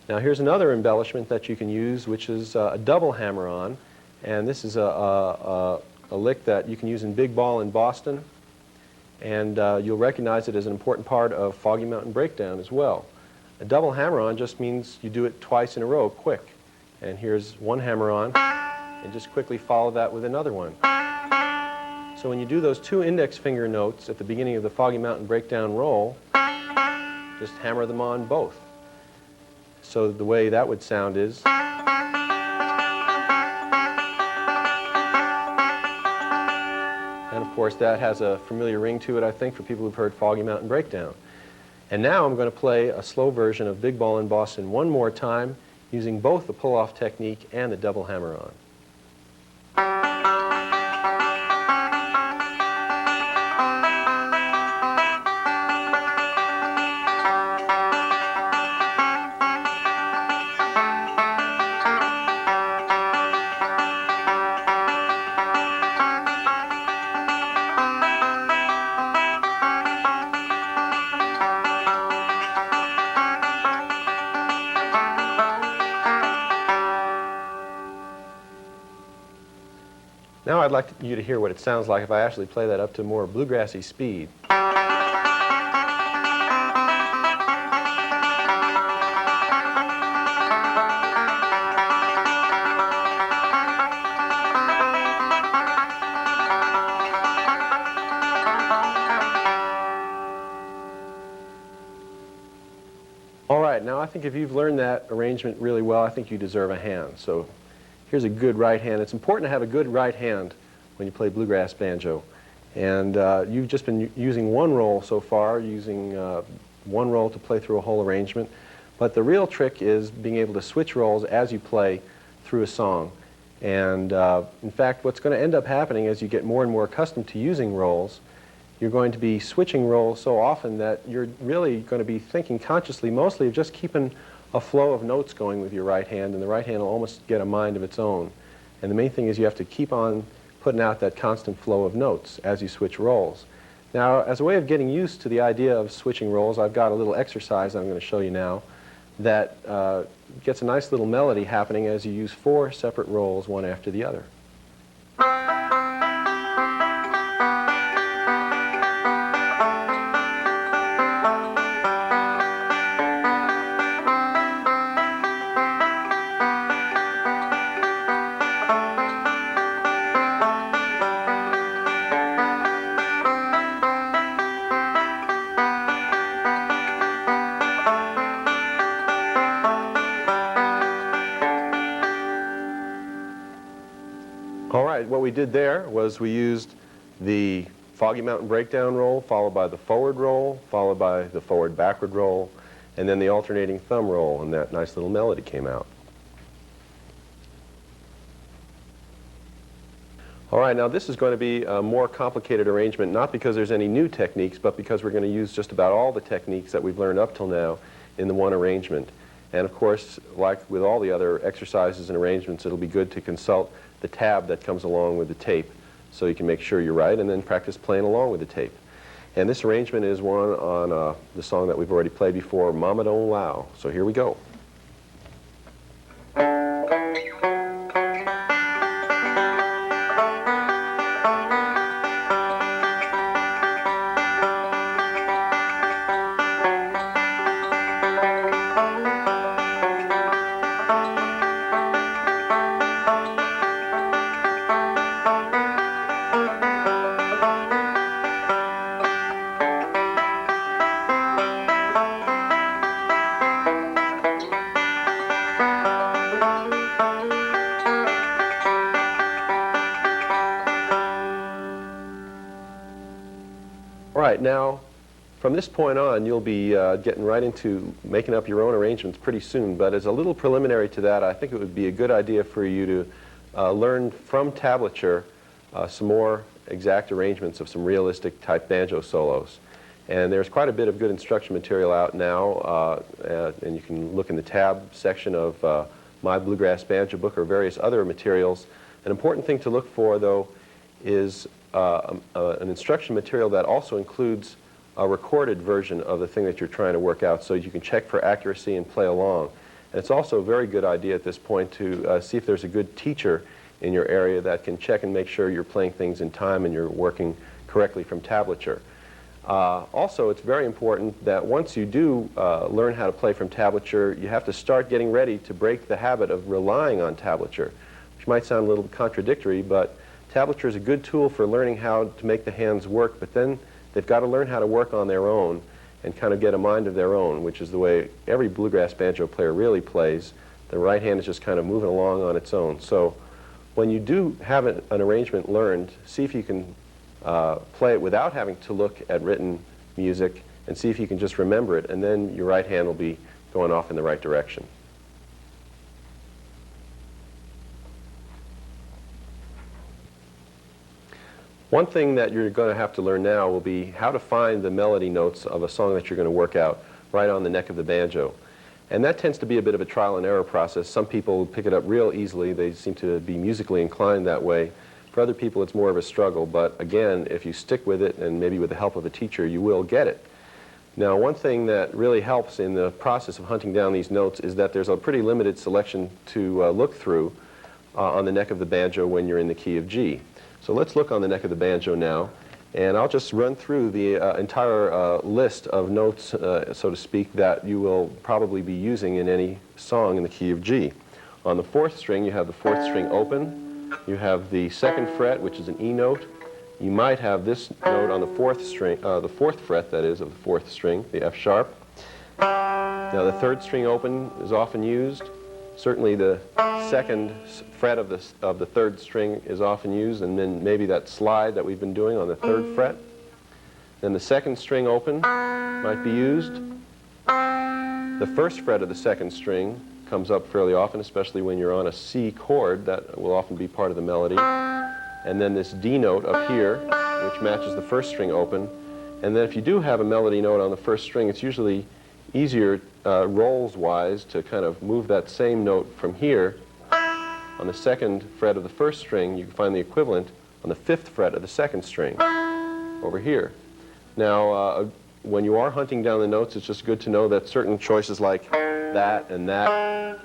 Now here's another embellishment that you can use, which is a double hammer-on. And this is a lick that you can use in Big Ball in Boston. And you'll recognize it as an important part of Foggy Mountain Breakdown as well. A double hammer-on just means you do it twice in a row, quick. And here's one hammer-on, and just quickly follow that with another one. So when you do those two index finger notes at the beginning of the Foggy Mountain Breakdown roll, just hammer them on both. So the way that would sound is... And of course that has a familiar ring to it, I think, for people who've heard Foggy Mountain Breakdown. And now I'm going to play a slow version of Big Ball in Boston one more time, using both the pull-off technique and the double hammer-on. Now I'd like you to hear what it sounds like if I actually play that up to more bluegrassy speed. All right, now I think if you've learned that arrangement really well, I think you deserve a hand. So here's a good right hand. It's important to have a good right hand when you play bluegrass banjo. And you've just been using one roll so far, using one roll to play through a whole arrangement. But the real trick is being able to switch rolls as you play through a song. And in fact, what's going to end up happening as you get more and more accustomed to using rolls, you're going to be switching rolls so often that you're really going to be thinking consciously mostly of just keeping a flow of notes going with your right hand, and the right hand will almost get a mind of its own. And the main thing is you have to keep on putting out that constant flow of notes as you switch rolls. Now, as a way of getting used to the idea of switching rolls, I've got a little exercise I'm going to show you now that gets a nice little melody happening as you use 4 separate rolls, one after the other. All right, what we did there was we used the Foggy Mountain Breakdown roll, followed by the forward roll, followed by the forward-backward roll, and then the alternating thumb roll, and that nice little melody came out. All right, now this is going to be a more complicated arrangement, not because there's any new techniques, but because we're going to use just about all the techniques that we've learned up till now in the one arrangement. And of course, like with all the other exercises and arrangements, it'll be good to consult the tab that comes along with the tape so you can make sure you're right and then practice playing along with the tape. And this arrangement is one on the song that we've already played before, Mama Don't Allow. So here we go. All right, now from this point on you'll be getting right into making up your own arrangements pretty soon, but as a little preliminary to that, I think it would be a good idea for you to learn from tablature some more exact arrangements of some realistic type banjo solos. And there's quite a bit of good instruction material out now, and you can look in the tab section of my Bluegrass Banjo book or various other materials. An important thing to look for, though, is an instruction material that also includes a recorded version of the thing that you're trying to work out, so you can check for accuracy and play along. And it's also a very good idea at this point to see if there's a good teacher in your area that can check and make sure you're playing things in time and you're working correctly from tablature. Also, it's very important that once you do learn how to play from tablature, you have to start getting ready to break the habit of relying on tablature, which might sound a little contradictory, but tablature is a good tool for learning how to make the hands work, but then they've got to learn how to work on their own and kind of get a mind of their own, which is the way every bluegrass banjo player really plays. The right hand is just kind of moving along on its own. So when you do have an arrangement learned, see if you can play it without having to look at written music, and see if you can just remember it, and then your right hand will be going off in the right direction. One thing that you're going to have to learn now will be how to find the melody notes of a song that you're going to work out right on the neck of the banjo. And that tends to be a bit of a trial and error process. Some people pick it up real easily. They seem to be musically inclined that way. For other people, it's more of a struggle. But again, if you stick with it, and maybe with the help of a teacher, you will get it. Now, one thing that really helps in the process of hunting down these notes is that there's a pretty limited selection to look through on the neck of the banjo when you're in the key of G. So let's look on the neck of the banjo now, and I'll just run through the entire list of notes, so to speak, that you will probably be using in any song in the key of G. On the fourth string, you have the fourth string open. You have the second fret, which is an E note. You might have this note on the fourth string, the fourth fret, that is, of the fourth string, the F sharp. Now the third string open is often used. Certainly the second fret of the third string is often used, and then maybe that slide that we've been doing on the third fret. Then the second string open might be used. The first fret of the second string comes up fairly often, especially when you're on a C chord. That will often be part of the melody. And then this D note up here, which matches the first string open. And then if you do have a melody note on the first string, it's usually easier rolls-wise to kind of move that same note from here. On the second fret of the first string, you can find the equivalent on the fifth fret of the second string over here. Now, when you are hunting down the notes, it's just good to know that certain choices like that and that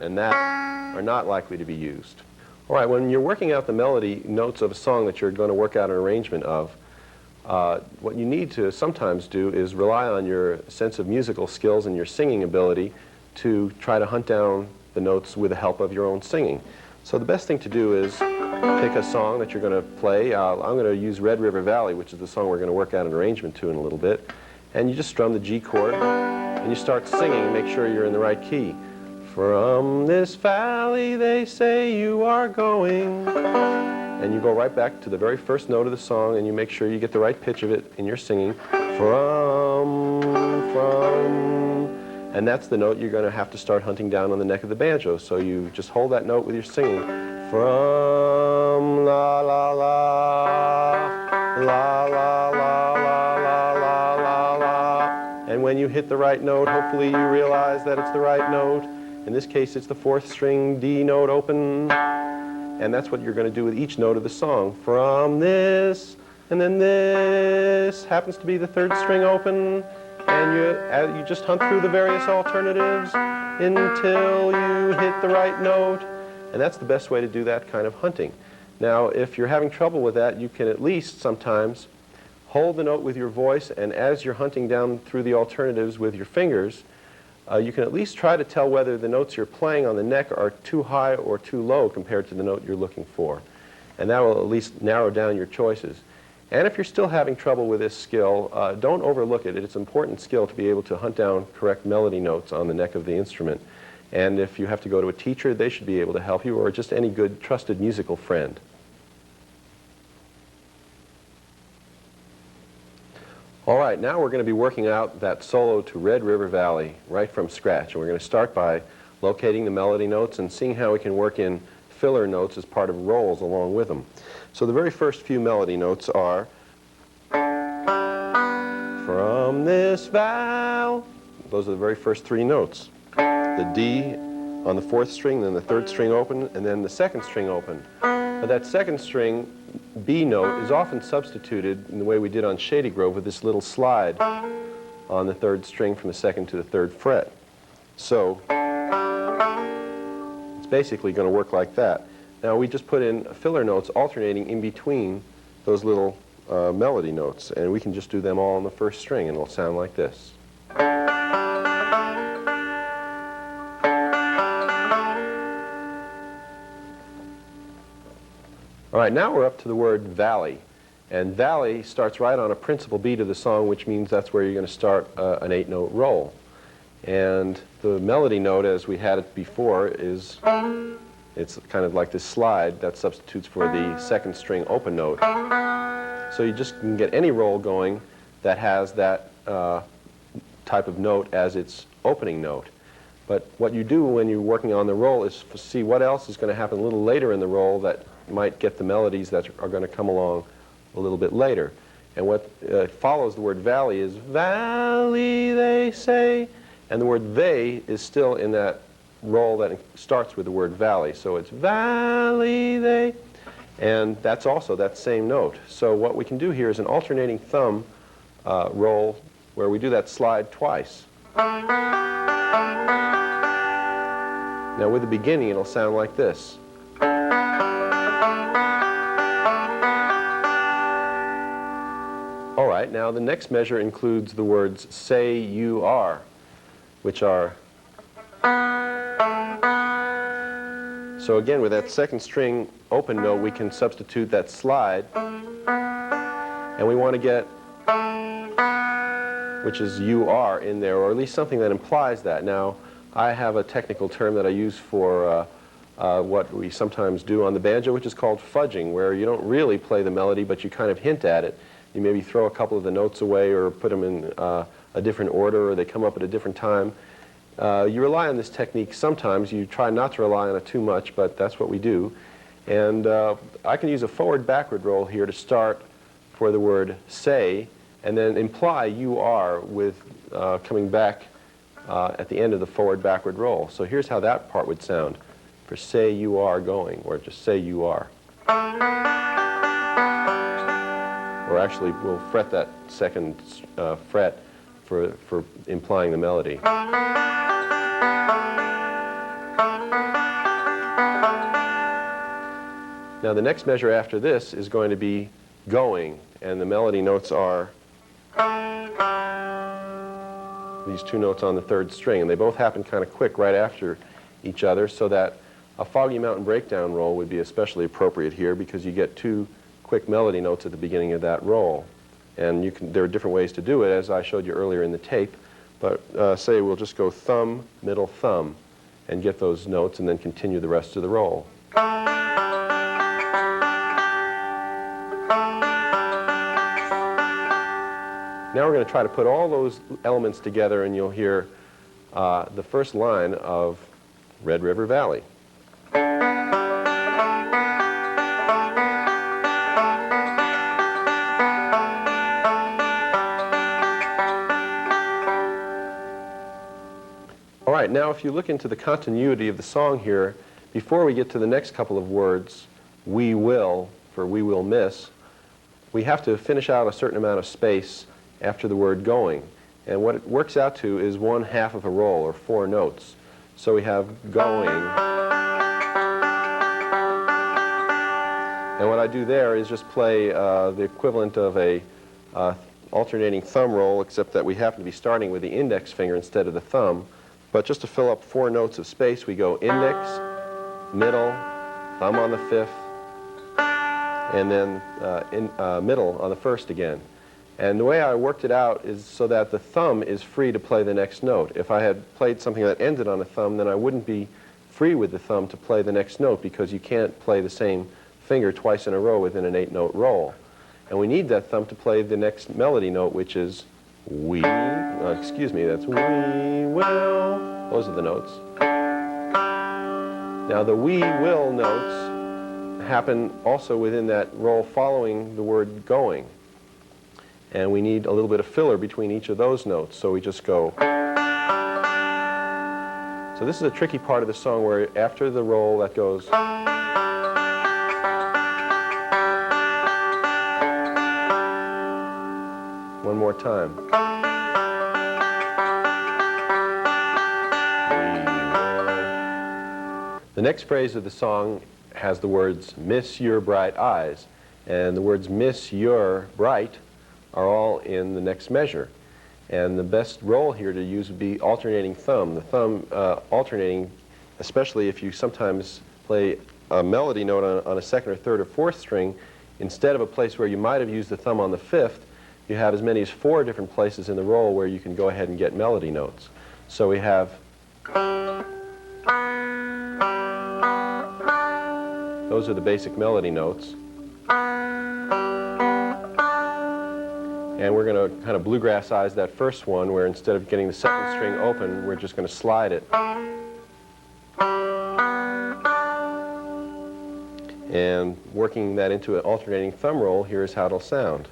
and that are not likely to be used. All right, when you're working out the melody notes of a song that you're going to work out an arrangement of, what you need to sometimes do is rely on your sense of musical skills and your singing ability to try to hunt down the notes with the help of your own singing. So the best thing to do is pick a song that you're going to play. I'm going to use Red River Valley, which is the song we're going to work out an arrangement to in a little bit. And you just strum the G chord, and you start singing and make sure you're in the right key. From this valley they say you are going. And you go right back to the very first note of the song, and you make sure you get the right pitch of it in your singing. From, and that's the note you're going to have to start hunting down on the neck of the banjo. So you just hold that note with your singing. From la la la, la la la la la la la la. And when you hit the right note, hopefully you realize that it's the right note. In this case, it's the fourth string D note open. And that's what you're going to do with each note of the song. From this, and then this happens to be the third string open. And you just hunt through the various alternatives until you hit the right note. And that's the best way to do that kind of hunting. Now, if you're having trouble with that, you can at least sometimes hold the note with your voice, and as you're hunting down through the alternatives with your fingers, you can at least try to tell whether the notes you're playing on the neck are too high or too low compared to the note you're looking for. And that will at least narrow down your choices. And if you're still having trouble with this skill, don't overlook it. It's an important skill to be able to hunt down correct melody notes on the neck of the instrument. And if you have to go to a teacher, they should be able to help you, or just any good, trusted musical friend. All right, now we're going to be working out that solo to Red River Valley right from scratch. And we're going to start by locating the melody notes and seeing how we can work in filler notes as part of rolls along with them. So the very first few melody notes are from from this vow. Those are the very first three notes. The D on the fourth string, then the third string open, and then the second string open. But that second string, B note, is often substituted in the way we did on Shady Grove with this little slide on the third string from the second to the third fret. So it's basically going to work like that. Now we just put in filler notes alternating in between those little melody notes, and we can just do them all on the first string, and it'll sound like this. All right, now we're up to the word valley. And valley starts right on a principal beat of the song, which means that's where you're going to start an 8-note roll. And the melody note, as we had it before, it's kind of like this slide that substitutes for the second string open note. So you just can get any roll going that has that type of note as its opening note. But what you do when you're working on the roll is see what else is going to happen a little later in the roll that might get the melodies that are going to come along a little bit later. And what follows the word valley is valley, they say. And the word they is still in that roll that starts with the word valley. So it's valley, they. And that's also that same note. So what we can do here is an alternating thumb roll where we do that slide twice. Now with the beginning it'll sound like this. All right, now the next measure includes the words say, you are, which are. So again, with that second string open note, we can substitute that slide, and we want to get, which is you are in there, or at least something that implies that. Now, I have a technical term that I use for what we sometimes do on the banjo, which is called fudging, where you don't really play the melody, but you kind of hint at it. You maybe throw a couple of the notes away or put them in a different order, or they come up at a different time. You rely on this technique sometimes. You try not to rely on it too much, but that's what we do. And I can use a forward-backward roll here to start for the word say, and then imply you are with coming back at the end of the forward-backward roll. So here's how that part would sound for say you are going, or just say you are. Or actually, we'll fret that second fret for implying the melody. Now the next measure after this is going to be going, and the melody notes are these two notes on the third string, and they both happen kind of quick right after each other, so that a Foggy Mountain breakdown roll would be especially appropriate here because you get two quick melody notes at the beginning of that roll. And there are different ways to do it, as I showed you earlier in the tape, but say we'll just go thumb, middle, thumb, and get those notes and then continue the rest of the roll. Now we're going to try to put all those elements together, and you'll hear the first line of Red River Valley. All right, now if you look into the continuity of the song here, before we get to the next couple of words, we will, for we will miss, we have to finish out a certain amount of space after the word going. And what it works out to is 1/2 of a roll, or 4 notes. So we have going. And what I do there is just play the equivalent of a alternating thumb roll, except that we happen to be starting with the index finger instead of the thumb. But just to fill up 4 notes of space, we go index, middle, thumb on the 5th, and then middle on the 1st again. And the way I worked it out is so that the thumb is free to play the next note. If I had played something that ended on a thumb, then I wouldn't be free with the thumb to play the next note, because you can't play the same finger twice in a row within an 8-note roll. And we need that thumb to play the next melody note, which is we, that's we will. Those are the notes. Now the we will notes happen also within that roll following the word going. and we need a little bit of filler between each of those notes, so we just go. So this is a tricky part of the song where after the roll that goes. One more time. The next phrase of the song has the words, miss your bright eyes. And the words miss your bright are all in the next measure. And the best roll here to use would be alternating thumb. The thumb alternating, especially if you sometimes play a melody note on a second or third or fourth string, instead of a place where you might have used the thumb on the fifth, you have as many as 4 different places in the roll where you can go ahead and get melody notes. So we have, those are the basic melody notes. And we're going to kind of bluegrassize that first one, where instead of getting the second string open, we're just going to slide it. And working that into an alternating thumb roll, here's how it'll sound.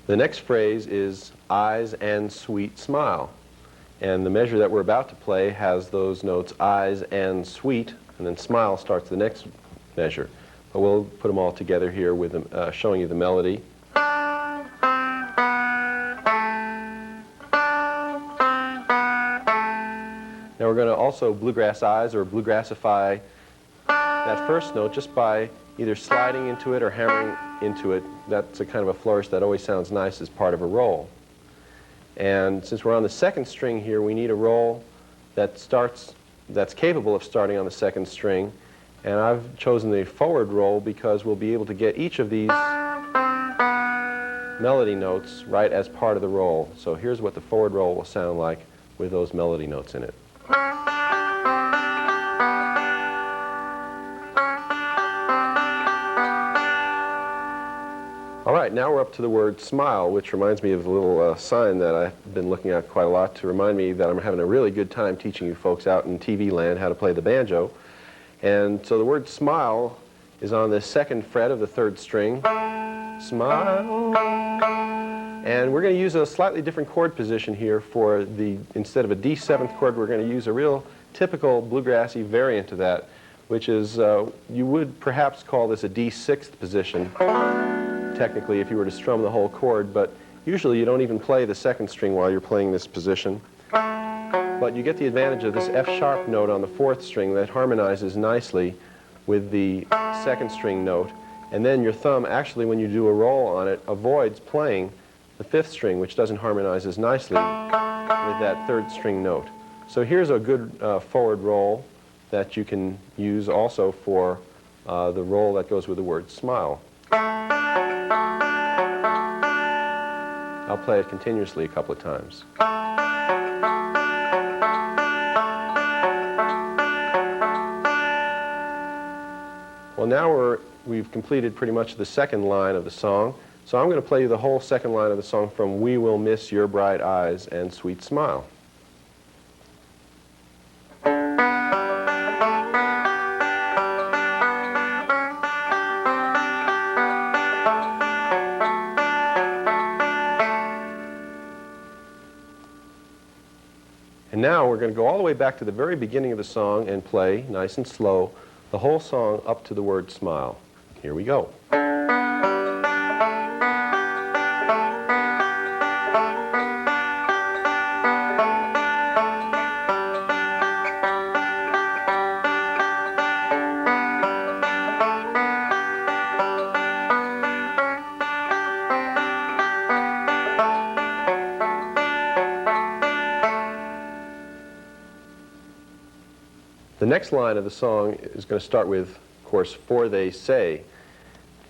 The next phrase is eyes and sweet smile. And the measure that we're about to play has those notes eyes and sweet, and then smile starts the next measure. But we'll put them all together here with showing you the melody. Now we're going to also bluegrassize or bluegrassify that first note just by either sliding into it or hammering into it. That's a kind of a flourish that always sounds nice as part of a roll. And since we're on the second string here, we need a roll that's capable of starting on the second string. And I've chosen the forward roll because we'll be able to get each of these melody notes right as part of the roll. So here's what the forward roll will sound like with those melody notes in it. All right, now we're up to the word smile, which reminds me of a little sign that I've been looking at quite a lot to remind me that I'm having a really good time teaching you folks out in TV land how to play the banjo. And so the word smile is on the second fret of the third string. Smile. And we're going to use a slightly different chord position here for the, instead of a D7th chord, we're going to use a real typical bluegrassy variant of that, which is, you would perhaps call this a D6th position, technically, if you were to strum the whole chord, but usually you don't even play the second string while you're playing this position. But you get the advantage of this F-sharp note on the fourth string that harmonizes nicely with the second string note, and then your thumb actually, when you do a roll on it, avoids playing the fifth string, which doesn't harmonize as nicely with that third string note. So here's a good forward roll that you can use also for the roll that goes with the word smile. I'll play it continuously a couple of times. Well, now we've completed pretty much the second line of the song, so I'm going to play you the whole second line of the song from We Will Miss Your Bright Eyes and Sweet Smile. And now we're going to go all the way back to the very beginning of the song and play, nice and slow, the whole song up to the word smile. Here we go. The next line of the song is going to start with, of course, For They Say.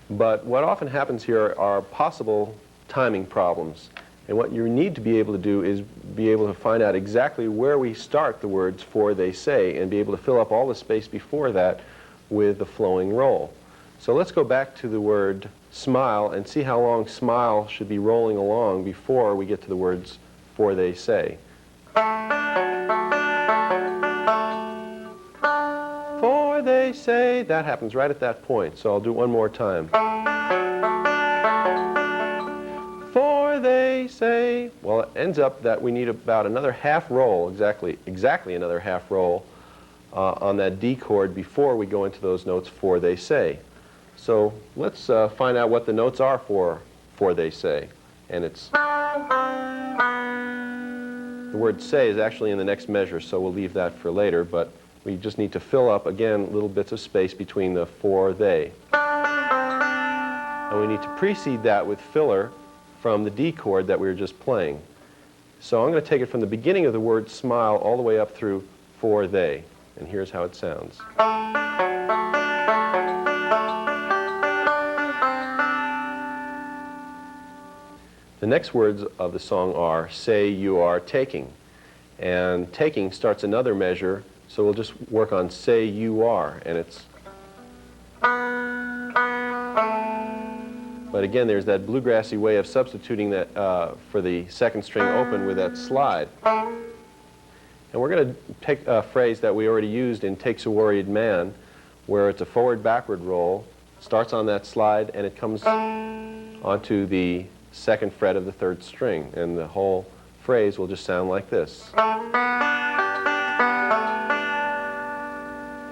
But what often happens here are possible timing problems. And what you need to be able to do is be able to find out exactly where we start the words For They Say and be able to fill up all the space before that with the flowing roll. So let's go back to the word smile and see how long smile should be rolling along before we get to the words For They Say. they say, that happens right at that point. So I'll do it one more time. For they say, well, it ends up that we need about another half roll, exactly another half roll on that D chord before we go into those notes for they say. So let's find out what the notes are for they say. And it's, the word say is actually in the next measure, so we'll leave that for later, but we just need to fill up, again, little bits of space between the for they. And we need to precede that with filler from the D chord that we were just playing. So I'm going to take it from the beginning of the word smile all the way up through for they. And here's how it sounds. The next words of the song are, say you are taking. And taking starts another measure, so we'll just work on say you are, and it's... But again, there's that bluegrassy way of substituting that for the second string open with that slide. And we're going to take a phrase that we already used in Takes a Worried Man, where it's a forward-backward roll, starts on that slide, and it comes onto the second fret of the third string, and the whole phrase will just sound like this.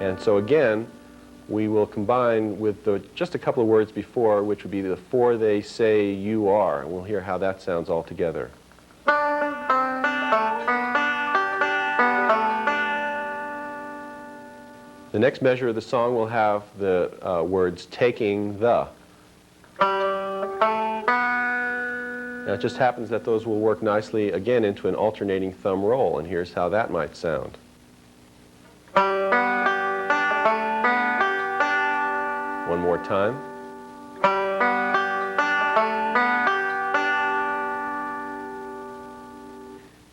And so again, we will combine with just a couple of words before, which would be the for they say you are, and we'll hear how that sounds all together. The next measure of the song will have the words taking the. Now it just happens that those will work nicely again into an alternating thumb roll, and here's how that might sound. One more time.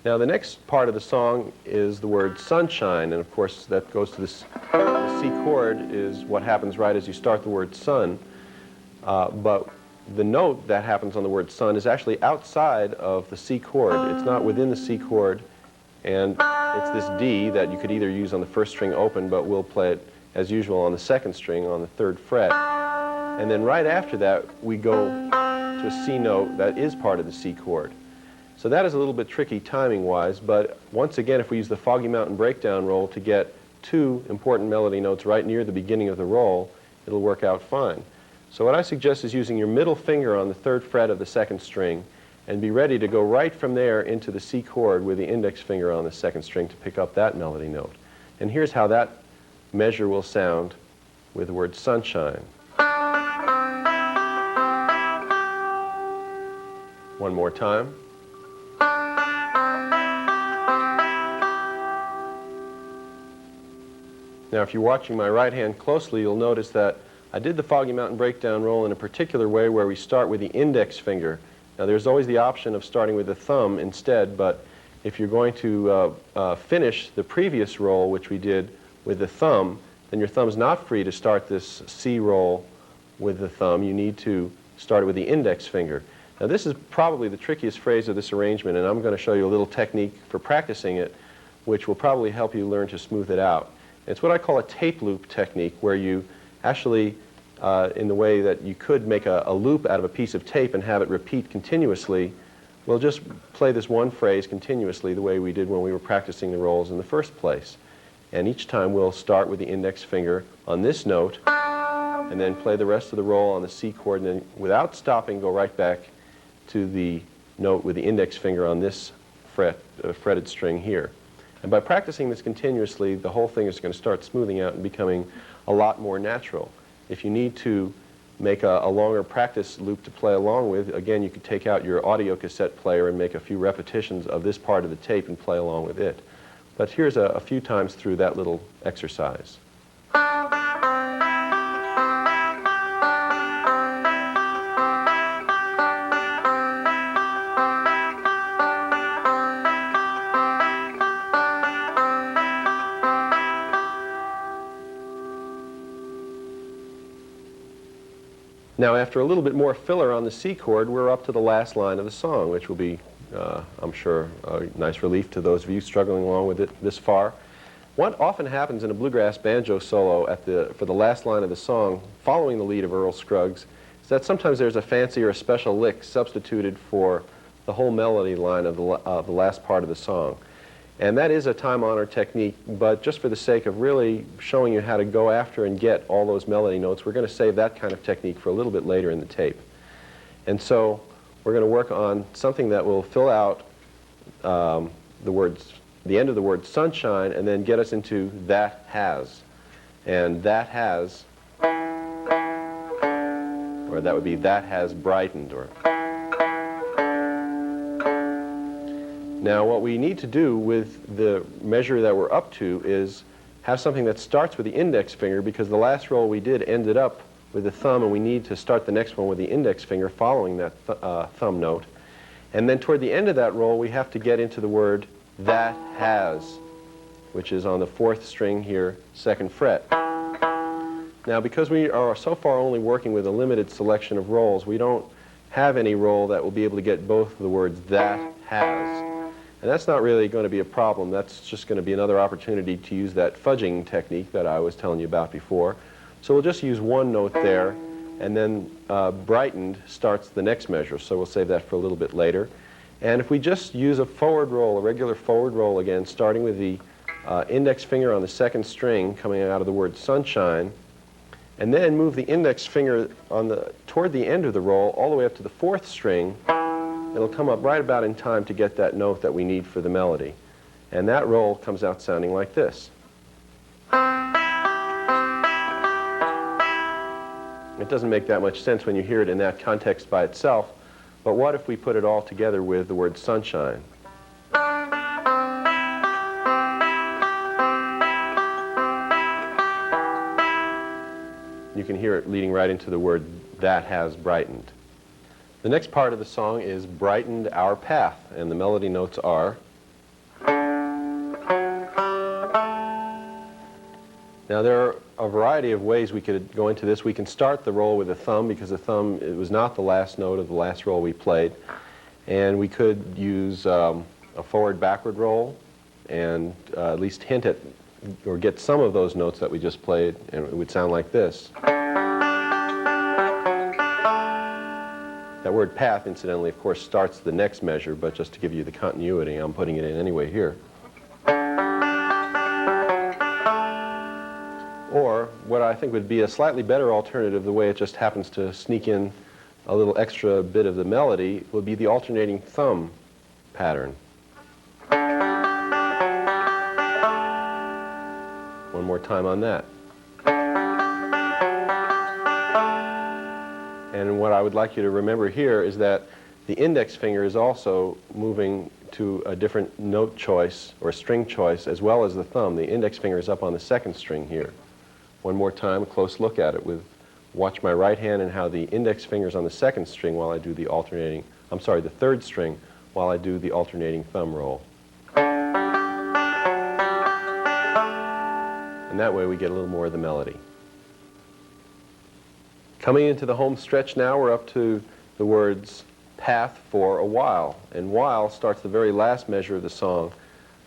Now the next part of the song is the word sunshine, and of course that goes to this. The C chord is what happens right as you start the word sun, but the note that happens on the word sun is actually outside of the C chord. It's not within the C chord, and it's this D that you could either use on the first string open, but we'll play it as usual on the second string on the third fret. And then right after that we go to a C note that is part of the C chord. So that is a little bit tricky timing-wise, but once again, if we use the Foggy Mountain breakdown roll to get two important melody notes right near the beginning of the roll, it'll work out fine. So what I suggest is using your middle finger on the third fret of the second string and be ready to go right from there into the C chord with the index finger on the second string to pick up that melody note. And here's how that measure will sound with the word sunshine. One more time. Now if you're watching my right hand closely, you'll notice that I did the Foggy Mountain breakdown roll in a particular way where we start with the index finger. Now there's always the option of starting with the thumb instead, but if you're going to finish the previous roll, which we did with the thumb, then your thumb's not free to start this C roll with the thumb. You need to start it with the index finger. Now this is probably the trickiest phrase of this arrangement, and I'm going to show you a little technique for practicing it, which will probably help you learn to smooth it out. It's what I call a tape loop technique, where you actually, in the way that you could make a loop out of a piece of tape and have it repeat continuously, we'll just play this one phrase continuously the way we did when we were practicing the rolls in the first place. And each time we'll start with the index finger on this note, and then play the rest of the roll on the C chord, and then without stopping go right back to the note with the index finger on this fretted string here. And by practicing this continuously, the whole thing is going to start smoothing out and becoming a lot more natural. If you need to make a longer practice loop to play along with, again, you could take out your audio cassette player and make a few repetitions of this part of the tape and play along with it. But here's a few times through that little exercise. Now, after a little bit more filler on the C chord, we're up to the last line of the song, which will be, I'm sure, a nice relief to those of you struggling along with it this far. What often happens in a bluegrass banjo solo for the last line of the song, following the lead of Earl Scruggs, is that sometimes there's a fancy or a special lick substituted for the whole melody line of the last part of the song. And that is a time-honored technique, but just for the sake of really showing you how to go after and get all those melody notes, we're going to save that kind of technique for a little bit later in the tape. And so we're going to work on something that will fill out the end of the word sunshine, and then get us into that has. And that has, or that would be that has brightened. Or now what we need to do with the measure that we're up to is have something that starts with the index finger, because the last roll we did ended up with the thumb, and we need to start the next one with the index finger following that thumb note. And then toward the end of that roll we have to get into the word that has, which is on the 4th string here, 2nd fret. Now, because we are so far only working with a limited selection of rolls, we don't have any roll that will be able to get both of the words that has. And that's not really going to be a problem. That's just going to be another opportunity to use that fudging technique that I was telling you about before. So we'll just use one note there, and then brightened starts the next measure, so we'll save that for a little bit later. And if we just use a forward roll, a regular forward roll again, starting with the index finger on the 2nd string coming out of the word sunshine, and then move the index finger toward the end of the roll all the way up to the 4th string, it'll come up right about in time to get that note that we need for the melody. And that roll comes out sounding like this. It doesn't make that much sense when you hear it in that context by itself, but what if we put it all together with the word sunshine? You can hear it leading right into the word that has brightened. The next part of the song is brightened our path, and the melody notes are. Now there are a variety of ways we could go into this. We can start the roll with a thumb, because the thumb, it was not the last note of the last roll we played. And we could use a forward-backward roll and at least hint at or get some of those notes that we just played, and it would sound like this. That word path, incidentally, of course, starts the next measure, but just to give you the continuity, I'm putting it in anyway here. Or what I think would be a slightly better alternative, the way it just happens to sneak in a little extra bit of the melody, would be the alternating thumb pattern. One more time on that. And what I would like you to remember here is that the index finger is also moving to a different note choice or string choice as well as the thumb. The index finger is up on the 2nd string here. One more time, a close look at it with watch my right hand and how the index finger is on the 2nd string while I do the alternating, I'm sorry, the 3rd string while I do the alternating thumb roll. And that way we get a little more of the melody. Coming into the home stretch now, we're up to the words path for a while. And while starts the very last measure of the song,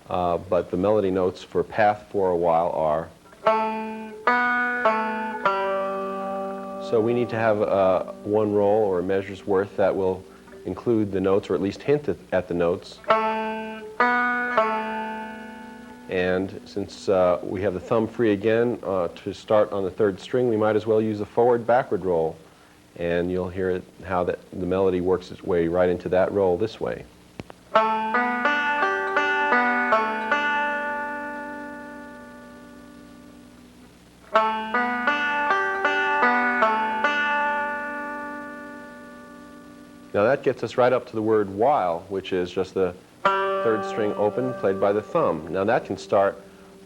but the melody notes for path for a while are. So we need to have one roll or a measure's worth that will include the notes, or at least hint at the notes. And since we have the thumb free again to start on the 3rd string, we might as well use a forward-backward roll. And you'll hear it, how the melody works its way right into that roll this way. Now that gets us right up to the word while, which is just the 3rd string open played by the thumb. Now that can start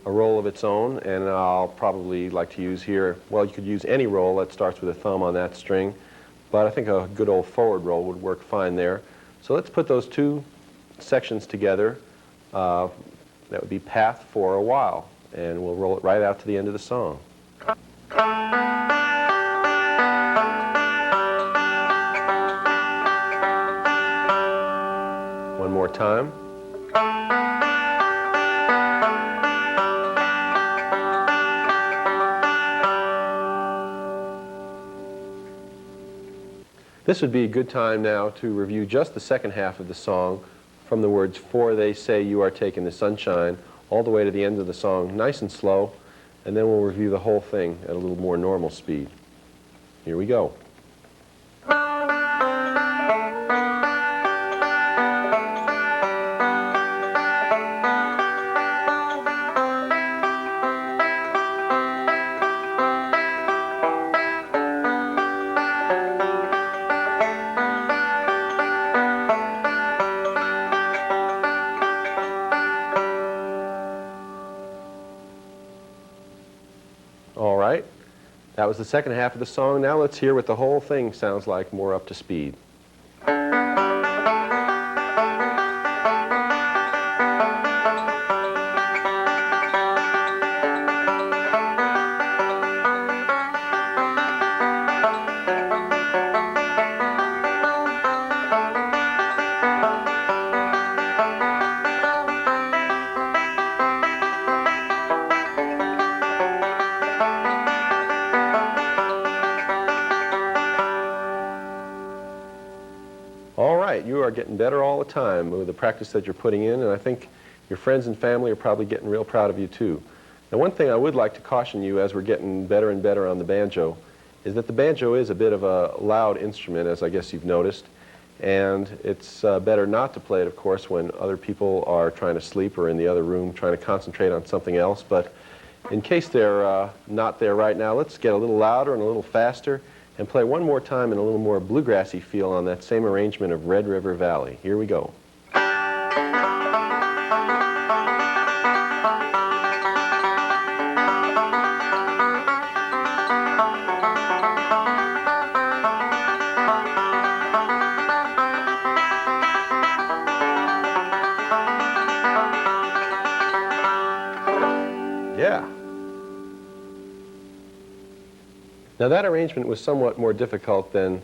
a roll of its own, and I'll probably like to use here, well, you could use any roll that starts with a thumb on that string, but I think a good old forward roll would work fine there. So let's put those two sections together. That would be path for a while, and we'll roll it right out to the end of the song. One more time. This would be a good time now to review just the second half of the song from the words "For they say you are taking the sunshine" all the way to the end of the song, nice and slow, and then we'll review the whole thing at a little more normal speed. Here we go. All right, that was the second half of the song. Now let's hear what the whole thing sounds like more up to speed. All right, you are getting better all the time with the practice that you're putting in, and I think your friends and family are probably getting real proud of you too. Now, one thing I would like to caution you as we're getting better and better on the banjo is that the banjo is a bit of a loud instrument, as I guess you've noticed, and it's better not to play it, of course, when other people are trying to sleep or in the other room trying to concentrate on something else. But in case they're not there right now, let's get a little louder and a little faster and play one more time in a little more bluegrassy feel on that same arrangement of Red River Valley. Here we go. Yeah. Now that arrangement was somewhat more difficult than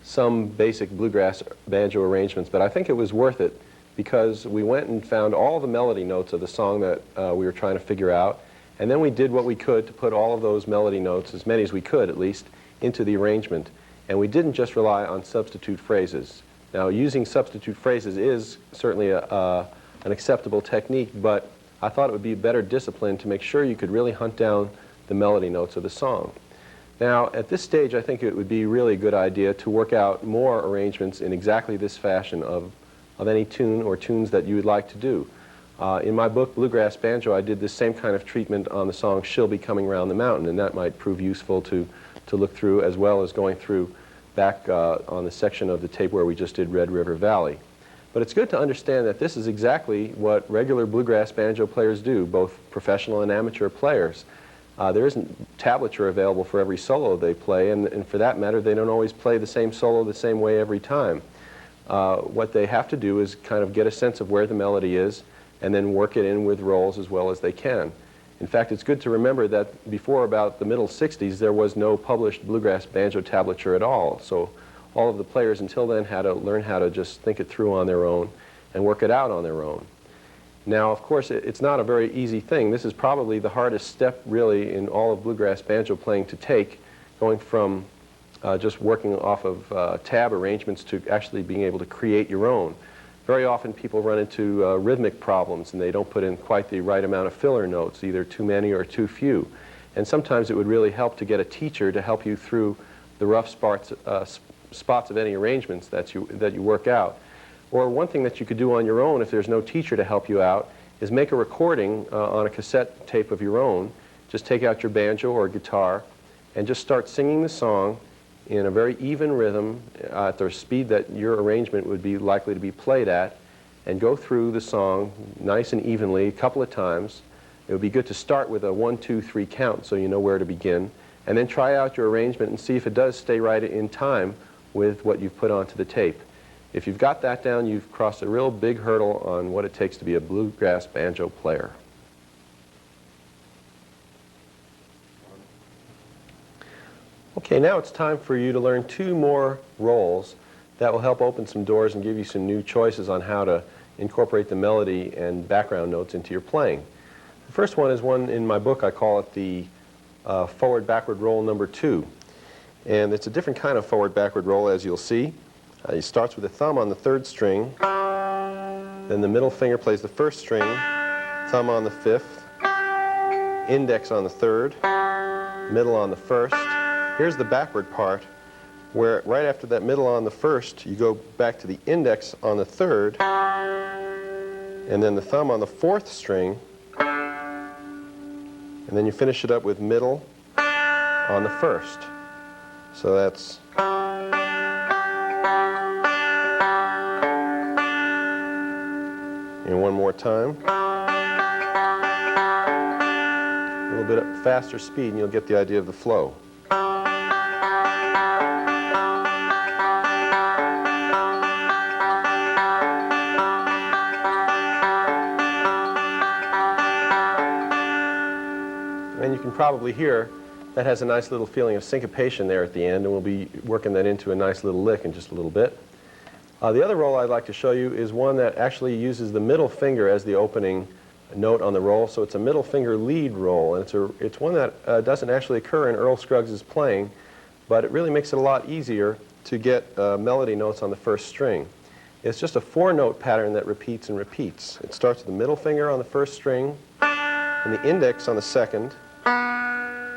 some basic bluegrass banjo arrangements, but I think it was worth it because we went and found all the melody notes of the song that we were trying to figure out, and then we did what we could to put all of those melody notes, as many as we could at least, into the arrangement. And we didn't just rely on substitute phrases. Now, using substitute phrases is certainly an acceptable technique, but I thought it would be better discipline to make sure you could really hunt down the melody notes of the song. Now, at this stage, I think it would be really a good idea to work out more arrangements in exactly this fashion of any tune or tunes that you would like to do. In my book, Bluegrass Banjo, I did this same kind of treatment on the song "She'll Be Coming Round the Mountain," and that might prove useful to look through, as well as going through back on the section of the tape where we just did Red River Valley. But it's good to understand that this is exactly what regular bluegrass banjo players do, both professional and amateur players. There isn't tablature available for every solo they play, and for that matter, they don't always play the same solo the same way every time. What they have to do is kind of get a sense of where the melody is and then work it in with rolls as well as they can. In fact, it's good to remember that before about the middle 60s, there was no published bluegrass banjo tablature at all. So all of the players until then had to learn how to just think it through on their own and work it out on their own. Now, of course, it's not a very easy thing. This is probably the hardest step, really, in all of bluegrass banjo playing to take, going from just working off of tab arrangements to actually being able to create your own. Very often people run into rhythmic problems, and they don't put in quite the right amount of filler notes, either too many or too few. And sometimes it would really help to get a teacher to help you through the rough spots of any arrangements that you work out. Or one thing that you could do on your own if there's no teacher to help you out is make a recording on a cassette tape of your own. Just take out your banjo or guitar and just start singing the song in a very even rhythm at the speed that your arrangement would be likely to be played at, and go through the song nice and evenly a couple of times. It would be good to start with a 1, 2, 3 count so you know where to begin, and then try out your arrangement and see if it does stay right in time with what you've put onto the tape. If you've got that down, you've crossed a real big hurdle on what it takes to be a bluegrass banjo player. Okay, now it's time for you to learn 2 more rolls that will help open some doors and give you some new choices on how to incorporate the melody and background notes into your playing. The first one is one in my book. I call it the forward-backward roll number 2. And it's a different kind of forward-backward roll, as you'll see. It starts with the thumb on the third string, then the middle finger plays the first string, thumb on the fifth, index on the third, middle on the first. Here's the backward part, where right after that middle on the first, you go back to the index on the third, and then the thumb on the fourth string, and then you finish it up with middle on the first. So that's and one more time. A little bit faster speed and you'll get the idea of the flow. And you can probably hear that has a nice little feeling of syncopation there at the end, and we'll be working that into a nice little lick in just a little bit. The other roll I'd like to show you is one that actually uses the middle finger as the opening note on the roll, so it's a middle finger lead roll, and it's one that doesn't actually occur in Earl Scruggs' playing, but it really makes it a lot easier to get melody notes on the first string. It's just a four-note pattern that repeats and repeats. It starts with the middle finger on the first string, and the index on the second,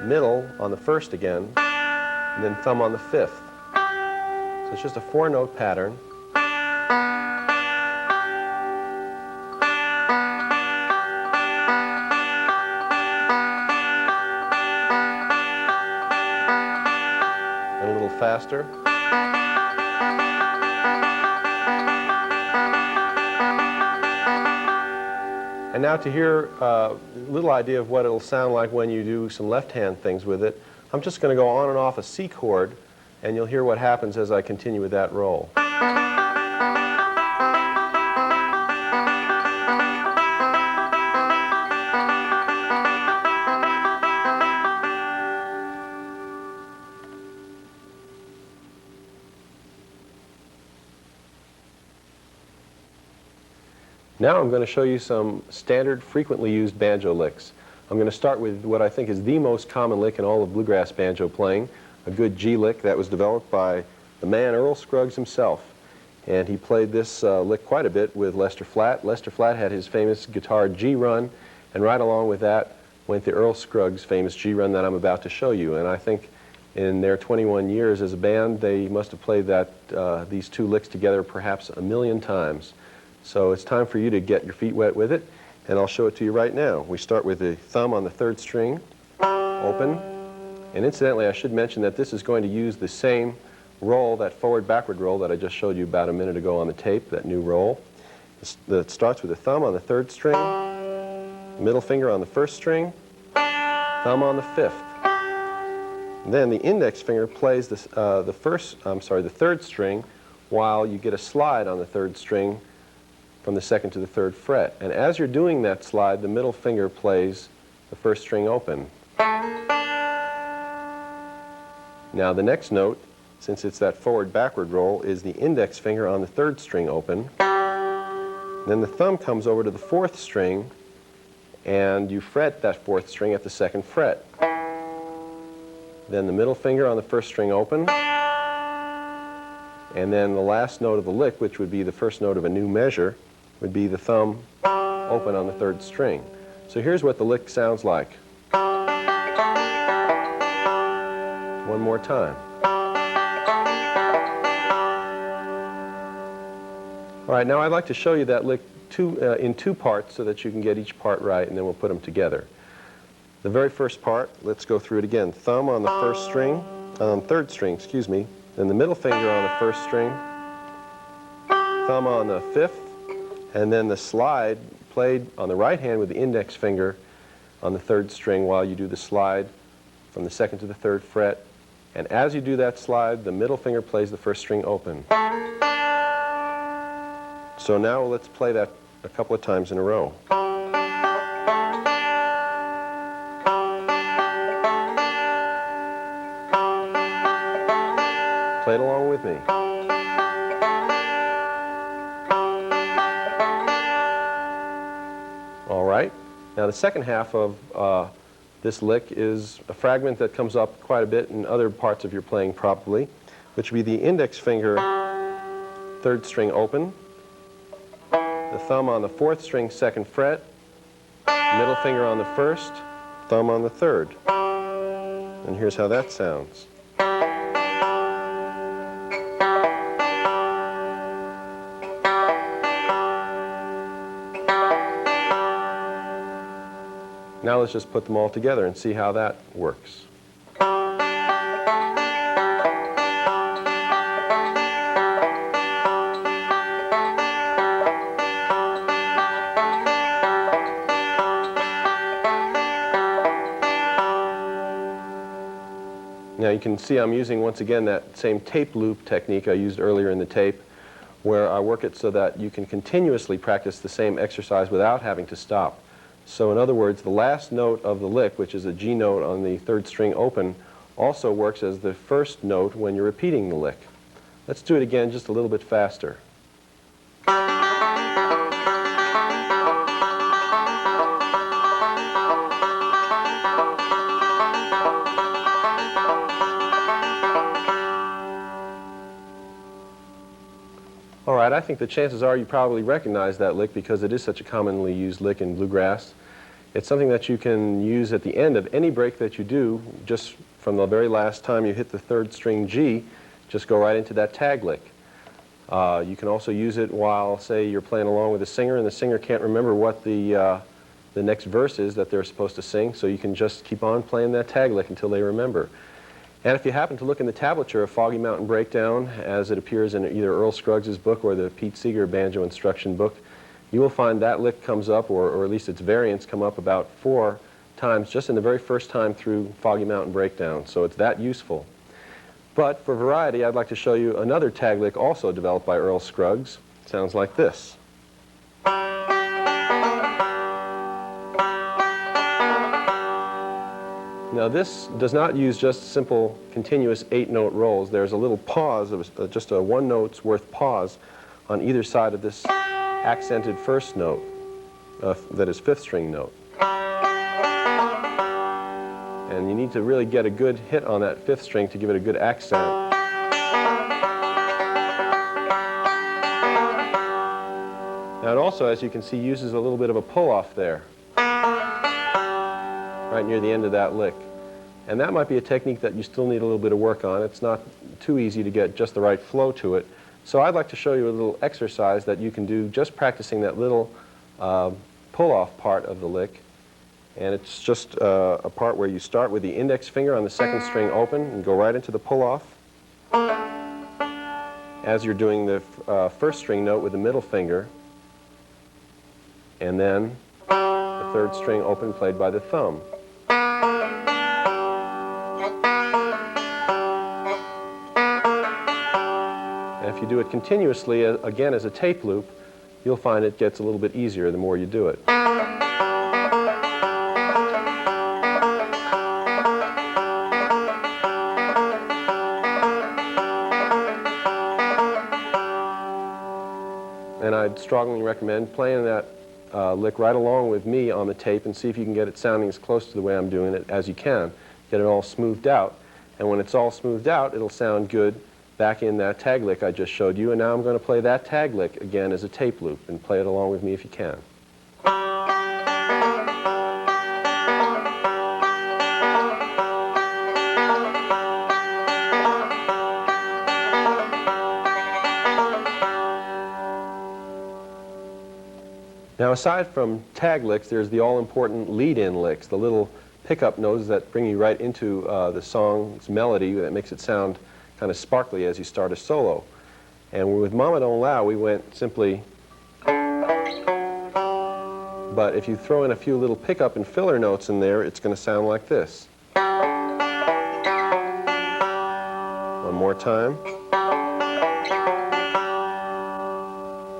middle on the first again, and then thumb on the fifth. So it's just a four-note pattern. And a little faster. And now to hear a little idea of what it'll sound like when you do some left-hand things with it, I'm just going to go on and off a C chord, and you'll hear what happens as I continue with that roll. Now I'm going to show you some standard, frequently used banjo licks. I'm going to start with what I think is the most common lick in all of bluegrass banjo playing, a good G lick that was developed by the man Earl Scruggs himself. And he played this lick quite a bit with Lester Flatt. Lester Flatt had his famous guitar G run, and right along with that went the Earl Scruggs famous G run that I'm about to show you. And I think in their 21 years as a band, they must have played these two licks together perhaps 1,000,000 times. So it's time for you to get your feet wet with it, and I'll show it to you right now. We start with the thumb on the third string, open, and incidentally I should mention that this is going to use the same roll, that forward-backward roll that I just showed you about a minute ago on the tape, that new roll. It starts with the thumb on the third string, middle finger on the first string, thumb on the fifth. And then the index finger plays the third string while you get a slide on the third string from the second to the third fret. And as you're doing that slide, the middle finger plays the first string open. Now the next note, since it's that forward-backward roll, is the index finger on the third string open. Then the thumb comes over to the fourth string, and you fret that fourth string at the second fret. Then the middle finger on the first string open, and then the last note of the lick, which would be the first note of a new measure, would be the thumb open on the third string. So here's what the lick sounds like. One more time. All right, now I'd like to show you that lick in two parts so that you can get each part right, and then we'll put them together. The very first part, let's go through it again. Thumb on the first string, third string, excuse me, then the middle finger on the first string, thumb on the fifth, and then the slide played on the right hand with the index finger on the third string while you do the slide from the second to the third fret. And as you do that slide, the middle finger plays the first string open. So now let's play that a couple of times in a row. Play it along with me. All right. Now the second half of This lick is a fragment that comes up quite a bit in other parts of your playing probably, which would be the index finger, 3rd string open, the thumb on the 4th string, 2nd fret, middle finger on the 1st, thumb on the 3rd. And here's how that sounds. Now let's just put them all together and see how that works. Now you can see I'm using once again that same tape loop technique I used earlier in the tape, where I work it so that you can continuously practice the same exercise without having to stop. So in other words, the last note of the lick, which is a G note on the 3rd string open, also works as the first note when you're repeating the lick. Let's do it again just a little bit faster. All right, I think the chances are you probably recognize that lick because it is such a commonly used lick in bluegrass. It's something that you can use at the end of any break that you do, just from the very last time you hit the 3rd string G, just go right into that tag lick. You can also use it while, say, you're playing along with a singer and the singer can't remember what the next verse is that they're supposed to sing, so you can just keep on playing that tag lick until they remember. And if you happen to look in the tablature of Foggy Mountain Breakdown, as it appears in either Earl Scruggs' book or the Pete Seeger banjo instruction book, you will find that lick comes up, or at least its variants come up about 4 times just in the very first time through Foggy Mountain Breakdown, so it's that useful. But for variety, I'd like to show you another tag lick also developed by Earl Scruggs. It sounds like this. Now this does not use just simple continuous 8-note rolls. There's a little pause, just a 1 note's worth pause on either side of this accented first note, that is 5th string note. And you need to really get a good hit on that 5th string to give it a good accent. Now it also, as you can see, uses a little bit of a pull-off there, right near the end of that lick. And that might be a technique that you still need a little bit of work on. It's not too easy to get just the right flow to it. So I'd like to show you a little exercise that you can do just practicing that little pull-off part of the lick. And it's just a part where you start with the index finger on the 2nd string open and go right into the pull-off as you're doing the 1st string note with the middle finger, and then the 3rd string open played by the thumb. And if you do it continuously, again as a tape loop, you'll find it gets a little bit easier the more you do it. And I'd strongly recommend playing that lick right along with me on the tape and see if you can get it sounding as close to the way I'm doing it as you can. Get it all smoothed out. And when it's all smoothed out, it'll sound good back in that tag lick I just showed you. And now I'm going to play that tag lick again as a tape loop, and play it along with me if you can. Now aside from tag licks, there's the all-important lead-in licks, the little pickup notes that bring you right into the song's melody that makes it sound kind of sparkly as you start a solo. And with Mama Don't Allow, we went simply, but if you throw in a few little pickup and filler notes in there, it's going to sound like this. One more time.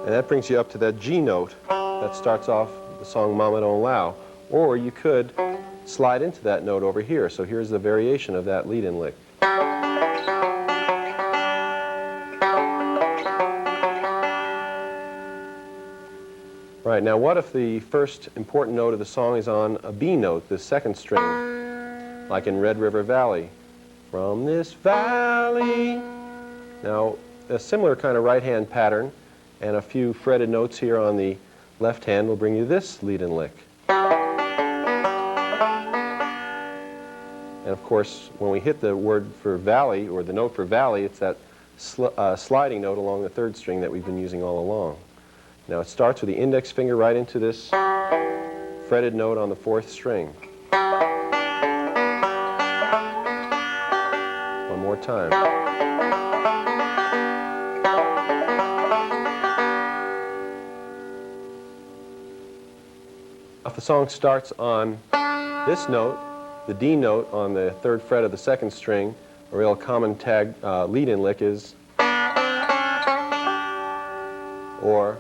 And that brings you up to that G note that starts off the song Mama Don't Allow. Or you could slide into that note over here. So here's the variation of that lead-in lick. Right, now what if the first important note of the song is on a B note, the second string, like in Red River Valley? From this valley. Now, a similar kind of right-hand pattern and a few fretted notes here on the left hand will bring you this lead-in lick. And of course, when we hit the word for valley, or the note for valley, it's that sliding note along the third string that we've been using all along. Now it starts with the index finger right into this fretted note on the fourth string. One more time. If the song starts on this note, the D note on the third fret of the second string, a real common tag lead-in lick is, or,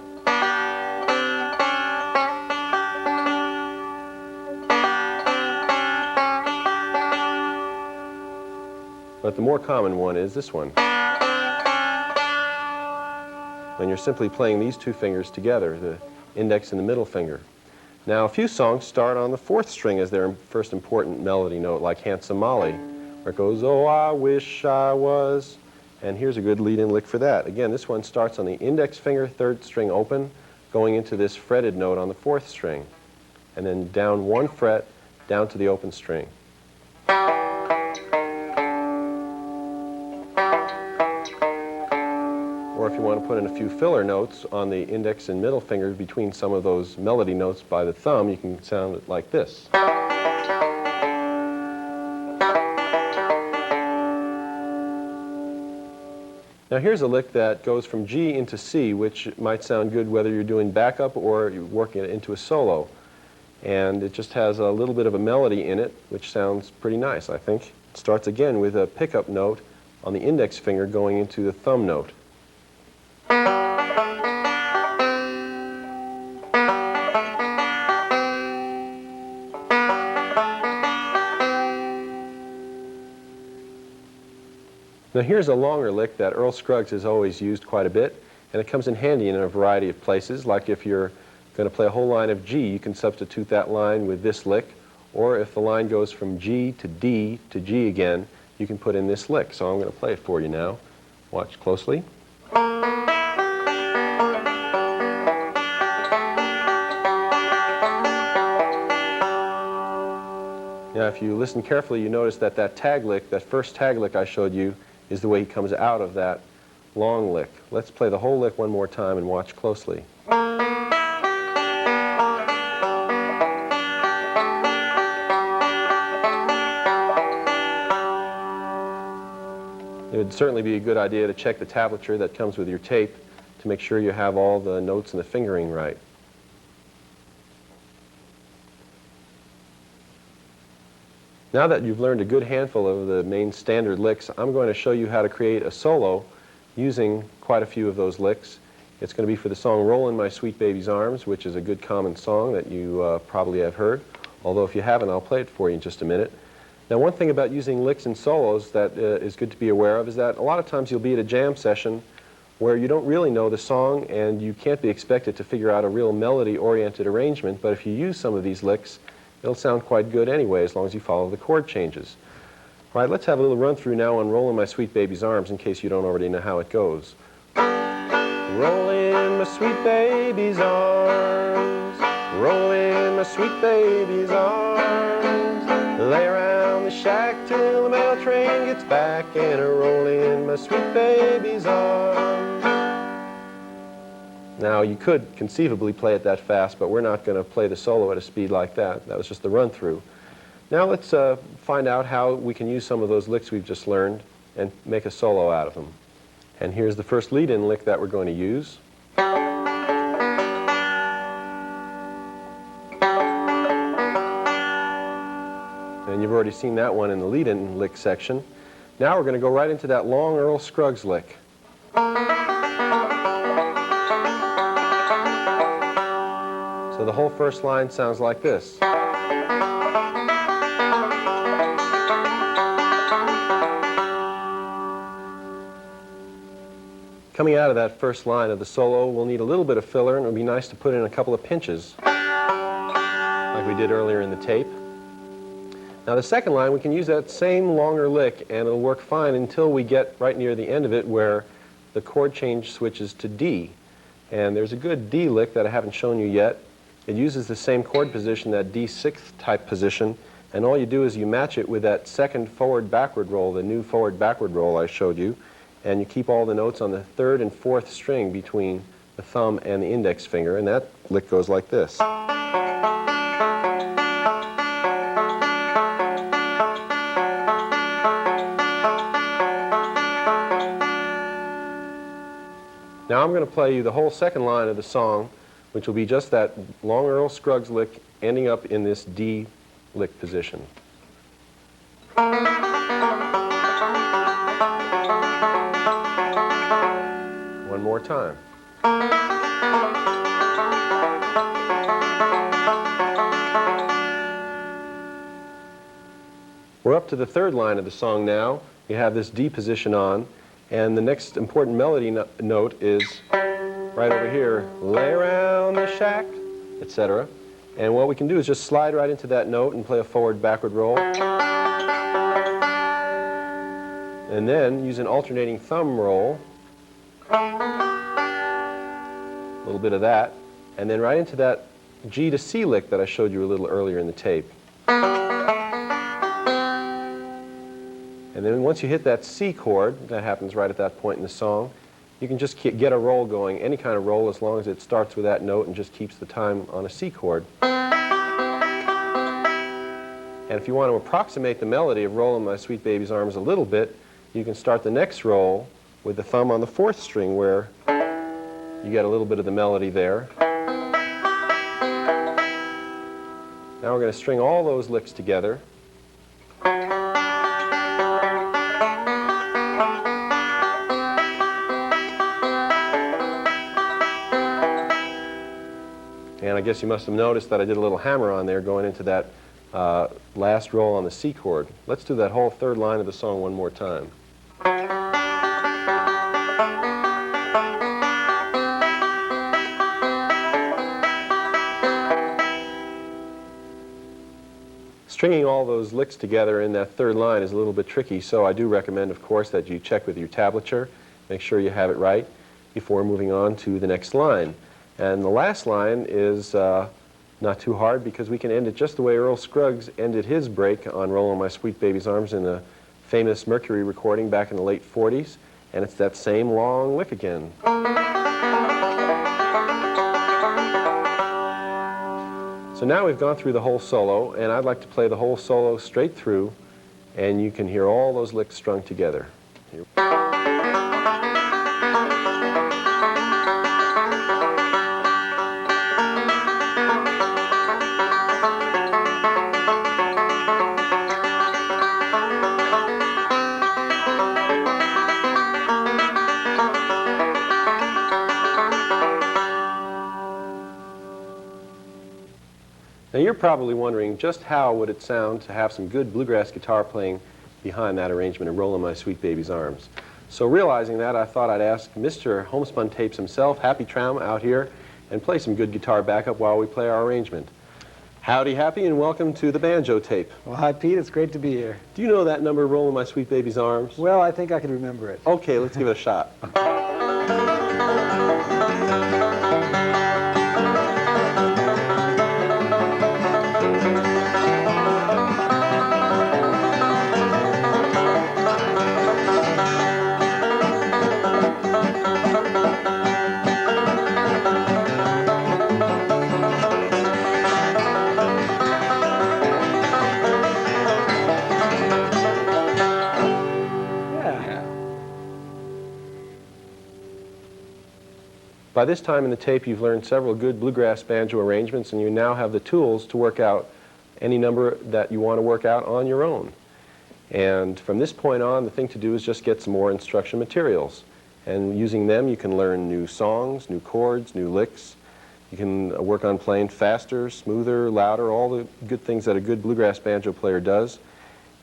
but the more common one is this one. And you're simply playing these two fingers together, the index and the middle finger. Now, a few songs start on the fourth string as their first important melody note, like Handsome Molly, where it goes, oh, I wish I was. And here's a good lead-in lick for that. Again, this one starts on the index finger, third string open, going into this fretted note on the fourth string, and then down one fret, down to the open string. Or if you want to put in a few filler notes on the index and middle fingers between some of those melody notes by the thumb, you can sound it like this. Now here's a lick that goes from G into C, which might sound good whether you're doing backup or you're working it into a solo. And it just has a little bit of a melody in it, which sounds pretty nice, I think. It starts again with a pickup note on the index finger going into the thumb note. Now here's a longer lick that Earl Scruggs has always used quite a bit, and it comes in handy in a variety of places. Like if you're going to play a whole line of G, you can substitute that line with this lick, or if the line goes from G to D to G again, you can put in this lick. So I'm going to play it for you now. Watch closely. Now if you listen carefully, you notice that that tag lick, that first tag lick I showed you, is the way he comes out of that long lick. Let's play the whole lick one more time and watch closely. It would certainly be a good idea to check the tablature that comes with your tape to make sure you have all the notes and the fingering right. Now that you've learned a good handful of the main standard licks, I'm going to show you how to create a solo using quite a few of those licks. It's going to be for the song Rollin' My Sweet Baby's Arms, which is a good common song that you probably have heard. Although if you haven't, I'll play it for you in just a minute. Now one thing about using licks and solos that is good to be aware of is that a lot of times you'll be at a jam session where you don't really know the song and you can't be expected to figure out a real melody-oriented arrangement, but if you use some of these licks, it'll sound quite good anyway, as long as you follow the chord changes. All right, let's have a little run-through now on Rollin' My Sweet Baby's Arms, in case you don't already know how it goes. Rollin' my sweet baby's arms, rollin' my sweet baby's arms, lay around the shack till the mail train gets back, and a rollin' my sweet baby's arms. Now, you could conceivably play it that fast, but we're not going to play the solo at a speed like that. That was just the run-through. Now let's find out how we can use some of those licks we've just learned and make a solo out of them. And here's the first lead-in lick that we're going to use. And you've already seen that one in the lead-in lick section. Now we're going to go right into that long Earl Scruggs lick. So the whole first line sounds like this. Coming out of that first line of the solo, we'll need a little bit of filler, and it would be nice to put in a couple of pinches, like we did earlier in the tape. Now the second line, we can use that same longer lick, and it'll work fine until we get right near the end of it where the chord change switches to D. And there's a good D lick that I haven't shown you yet. It uses the same chord position, that D6 type position, and all you do is you match it with that second forward-backward roll, the new forward-backward roll I showed you, and you keep all the notes on the third and fourth string between the thumb and the index finger, and that lick goes like this. Now I'm going to play you the whole second line of the song, which will be just that long Earl Scruggs lick ending up in this D lick position. One more time. We're up to the third line of the song now. You have this D position on, and the next important melody note is right over here, lay around the shack, etc. And what we can do is just slide right into that note and play a forward-backward roll. And then use an alternating thumb roll, a little bit of that, and then right into that G to C lick that I showed you a little earlier in the tape. And then once you hit that C chord, that happens right at that point in the song, you can just get a roll going, any kind of roll, as long as it starts with that note and just keeps the time on a C chord. And if you want to approximate the melody of Rollin' My Sweet Baby's Arms a little bit, you can start the next roll with the thumb on the fourth string, where you get a little bit of the melody there. Now we're going to string all those licks together. And I guess you must have noticed that I did a little hammer on there going into that last roll on the C chord. Let's do that whole third line of the song one more time. Stringing all those licks together in that third line is a little bit tricky, so I do recommend, of course, that you check with your tablature, make sure you have it right before moving on to the next line. And the last line is not too hard, because we can end it just the way Earl Scruggs ended his break on Rollin' My Sweet Baby's Arms in the famous Mercury recording back in the late 40s, and it's that same long lick again. So now we've gone through the whole solo, and I'd like to play the whole solo straight through, and you can hear all those licks strung together. Here. Now you're probably wondering, just how would it sound to have some good bluegrass guitar playing behind that arrangement of Rollin' My Sweet Baby's Arms? So realizing that, I thought I'd ask Mr. Homespun Tapes himself, Happy Traum, out here and play some good guitar backup while we play our arrangement. Howdy, Happy, and welcome to the banjo tape. Well, hi, Pete. It's great to be here. Do you know that number, Rollin' My Sweet Baby's Arms? Well, I think I can remember it. Okay, let's give it a shot. By this time in the tape, you've learned several good bluegrass banjo arrangements, and you now have the tools to work out any number that you want to work out on your own. And from this point on, the thing to do is just get some more instruction materials. And using them, you can learn new songs, new chords, new licks. You can work on playing faster, smoother, louder, all the good things that a good bluegrass banjo player does.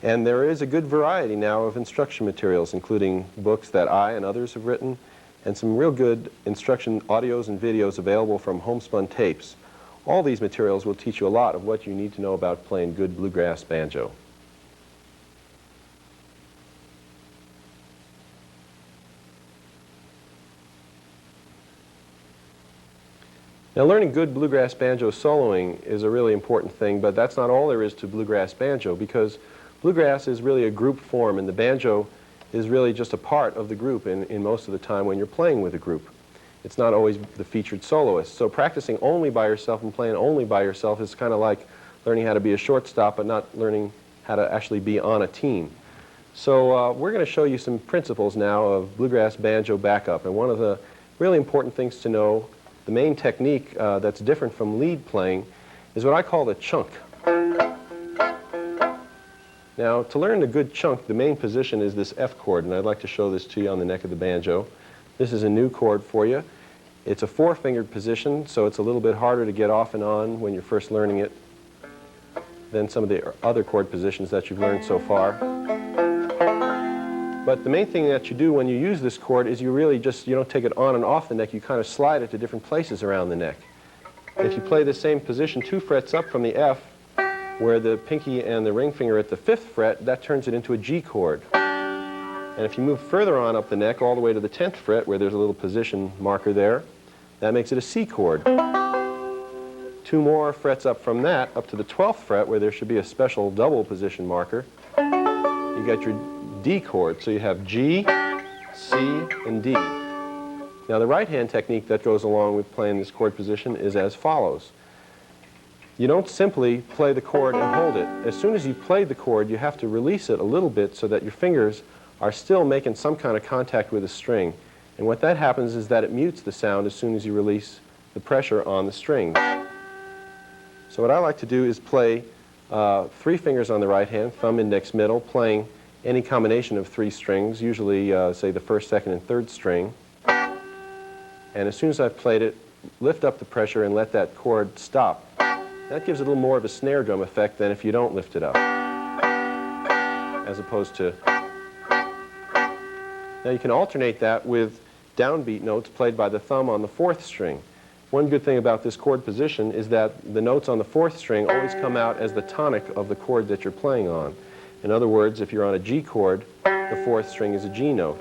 And there is a good variety now of instruction materials, including books that I and others have written, and some real good instruction audios and videos available from homespun tapes. All these materials will teach you a lot of what you need to know about playing good bluegrass banjo. Now, learning good bluegrass banjo soloing is a really important thing, but that's not all there is to bluegrass banjo, because bluegrass is really a group form, and the banjo is really just a part of the group in most of the time when you're playing with a group. It's not always the featured soloist. So practicing only by yourself and playing only by yourself is kind of like learning how to be a shortstop but not learning how to actually be on a team. So we're going to show you some principles now of bluegrass banjo backup, and one of the really important things to know, the main technique that's different from lead playing, is what I call the chunk. Now, to learn a good chunk, the main position is this F chord, and I'd like to show this to you on the neck of the banjo. This is a new chord for you. It's a four-fingered position, so it's a little bit harder to get off and on when you're first learning it than some of the other chord positions that you've learned so far. But the main thing that you do when you use this chord is you really just, you don't take it on and off the neck, you kind of slide it to different places around the neck. If you play the same position 2 frets up from the F, where the pinky and the ring finger are at the 5th fret, that turns it into a G chord. And if you move further on up the neck, all the way to the 10th fret, where there's a little position marker there, that makes it a C chord. 2 more frets up from that, up to the 12th fret, where there should be a special double position marker, you get your D chord. So you have G, C, and D. Now the right-hand technique that goes along with playing this chord position is as follows. You don't simply play the chord and hold it. As soon as you've played the chord, you have to release it a little bit so that your fingers are still making some kind of contact with the string. And what that happens is that it mutes the sound as soon as you release the pressure on the string. So what I like to do is play 3 fingers on the right hand, thumb, index, middle, playing any combination of 3 strings, usually say the 1st, 2nd, and 3rd string. And as soon as I've played it, lift up the pressure and let that chord stop. That gives it a little more of a snare drum effect than if you don't lift it up, as opposed to... Now you can alternate that with downbeat notes played by the thumb on the 4th string. One good thing about this chord position is that the notes on the 4th string always come out as the tonic of the chord that you're playing on. In other words, if you're on a G chord, the 4th string is a G note.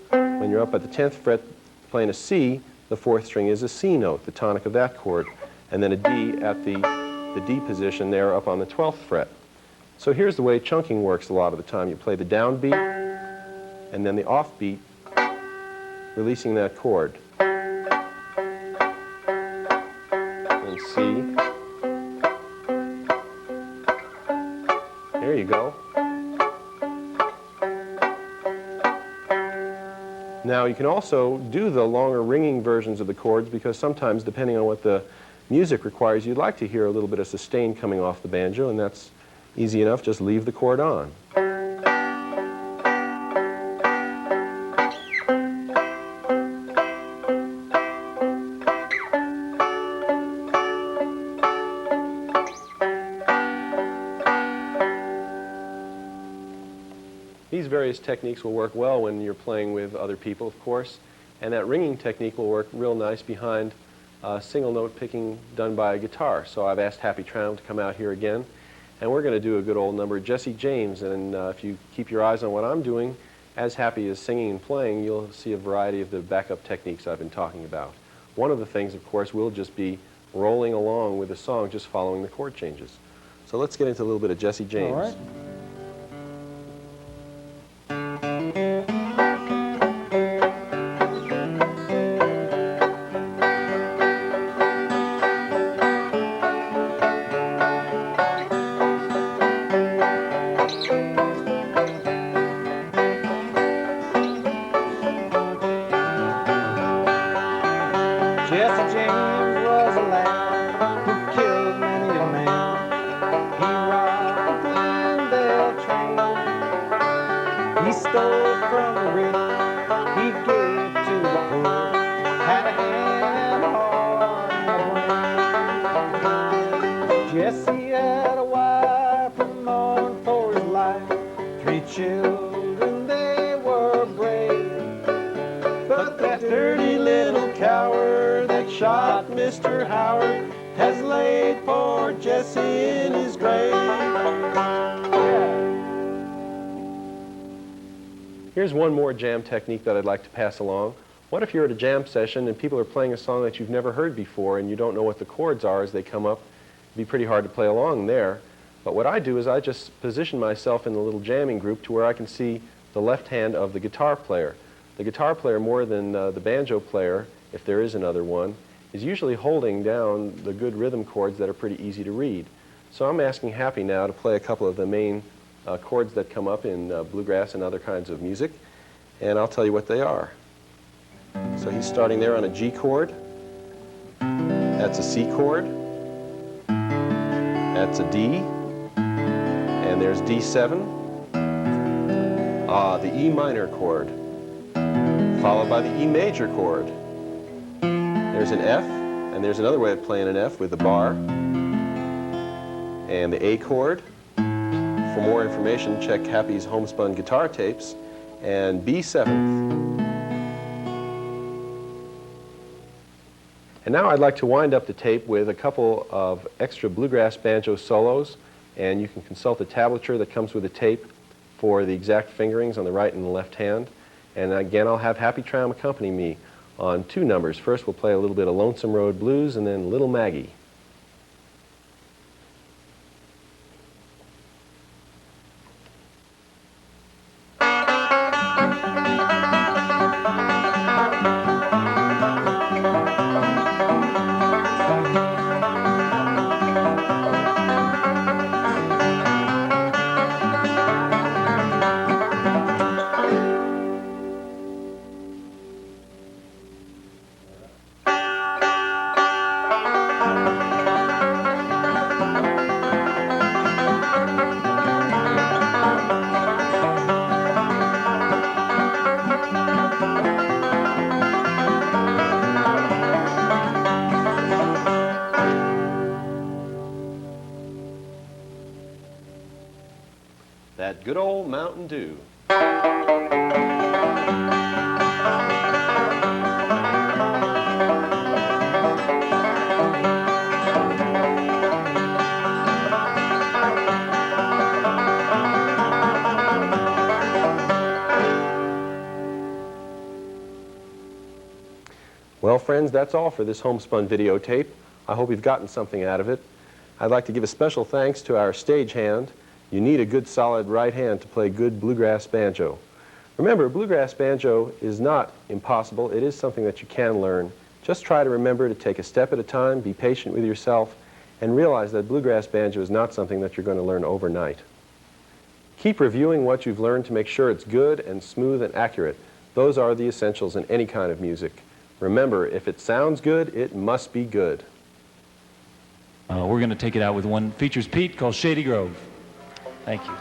When you're up at the 10th fret playing a C, the 4th string is a C note, the tonic of that chord, and then a D at the D position there up on the 12th fret. So here's the way chunking works a lot of the time. You play the downbeat and then the offbeat, releasing that chord. And C. There you go. Now you can also do the longer ringing versions of the chords, because sometimes, depending on what the music requires, you'd like to hear a little bit of sustain coming off the banjo, and that's easy enough. Just leave the chord on. These various techniques will work well when you're playing with other people, of course, and that ringing technique will work real nice behind single note picking done by a guitar. So I've asked Happy Tround to come out here again, and we're going to do a good old number, Jesse James, and if you keep your eyes on what I'm doing, as Happy is singing and playing, you'll see a variety of the backup techniques I've been talking about. One of the things, of course, will just be rolling along with the song, just following the chord changes. So let's get into a little bit of Jesse James. All right. Jesse James was a lad who killed many a man. He robbed the Glendale train. He stole from the rich. He gave to the poor. Had a hand on the brain. Jesse had a wife who mourned for his life. 3 children, they were brave, but shot, Mr. Howard has laid poor Jesse in his grave. Here's one more jam technique that I'd like to pass along. What if you're at a jam session and people are playing a song that you've never heard before and you don't know what the chords are as they come up? It'd be pretty hard to play along there. But what I do is I just position myself in the little jamming group to where I can see the left hand of the guitar player. The guitar player, more than the banjo player, if there is another one, is usually holding down the good rhythm chords that are pretty easy to read. So I'm asking Happy now to play a couple of the main chords that come up in bluegrass and other kinds of music, and I'll tell you what they are. So he's starting there on a G chord. That's a C chord. That's a D. And there's D7. The E minor chord, followed by the E major chord. There's an F, and there's another way of playing an F with a bar. And the A chord. For more information, check Happy's homespun guitar tapes. And B7th. And now I'd like to wind up the tape with a couple of extra bluegrass banjo solos, and you can consult the tablature that comes with the tape for the exact fingerings on the right and the left hand. And again, I'll have Happy Tram accompany me on two numbers. First, we'll play a little bit of Lonesome Road Blues, and then Little Maggie. That good old Mountain Dew. Well, friends, that's all for this homespun videotape. I hope you've gotten something out of it. I'd like to give a special thanks to our stagehand. You need a good solid right hand to play good bluegrass banjo. Remember, bluegrass banjo is not impossible. It is something that you can learn. Just try to remember to take a step at a time, be patient with yourself, and realize that bluegrass banjo is not something that you're going to learn overnight. Keep reviewing what you've learned to make sure it's good and smooth and accurate. Those are the essentials in any kind of music. Remember, if it sounds good, it must be good. We're going to take it out with one features Pete called Shady Grove. Thank you.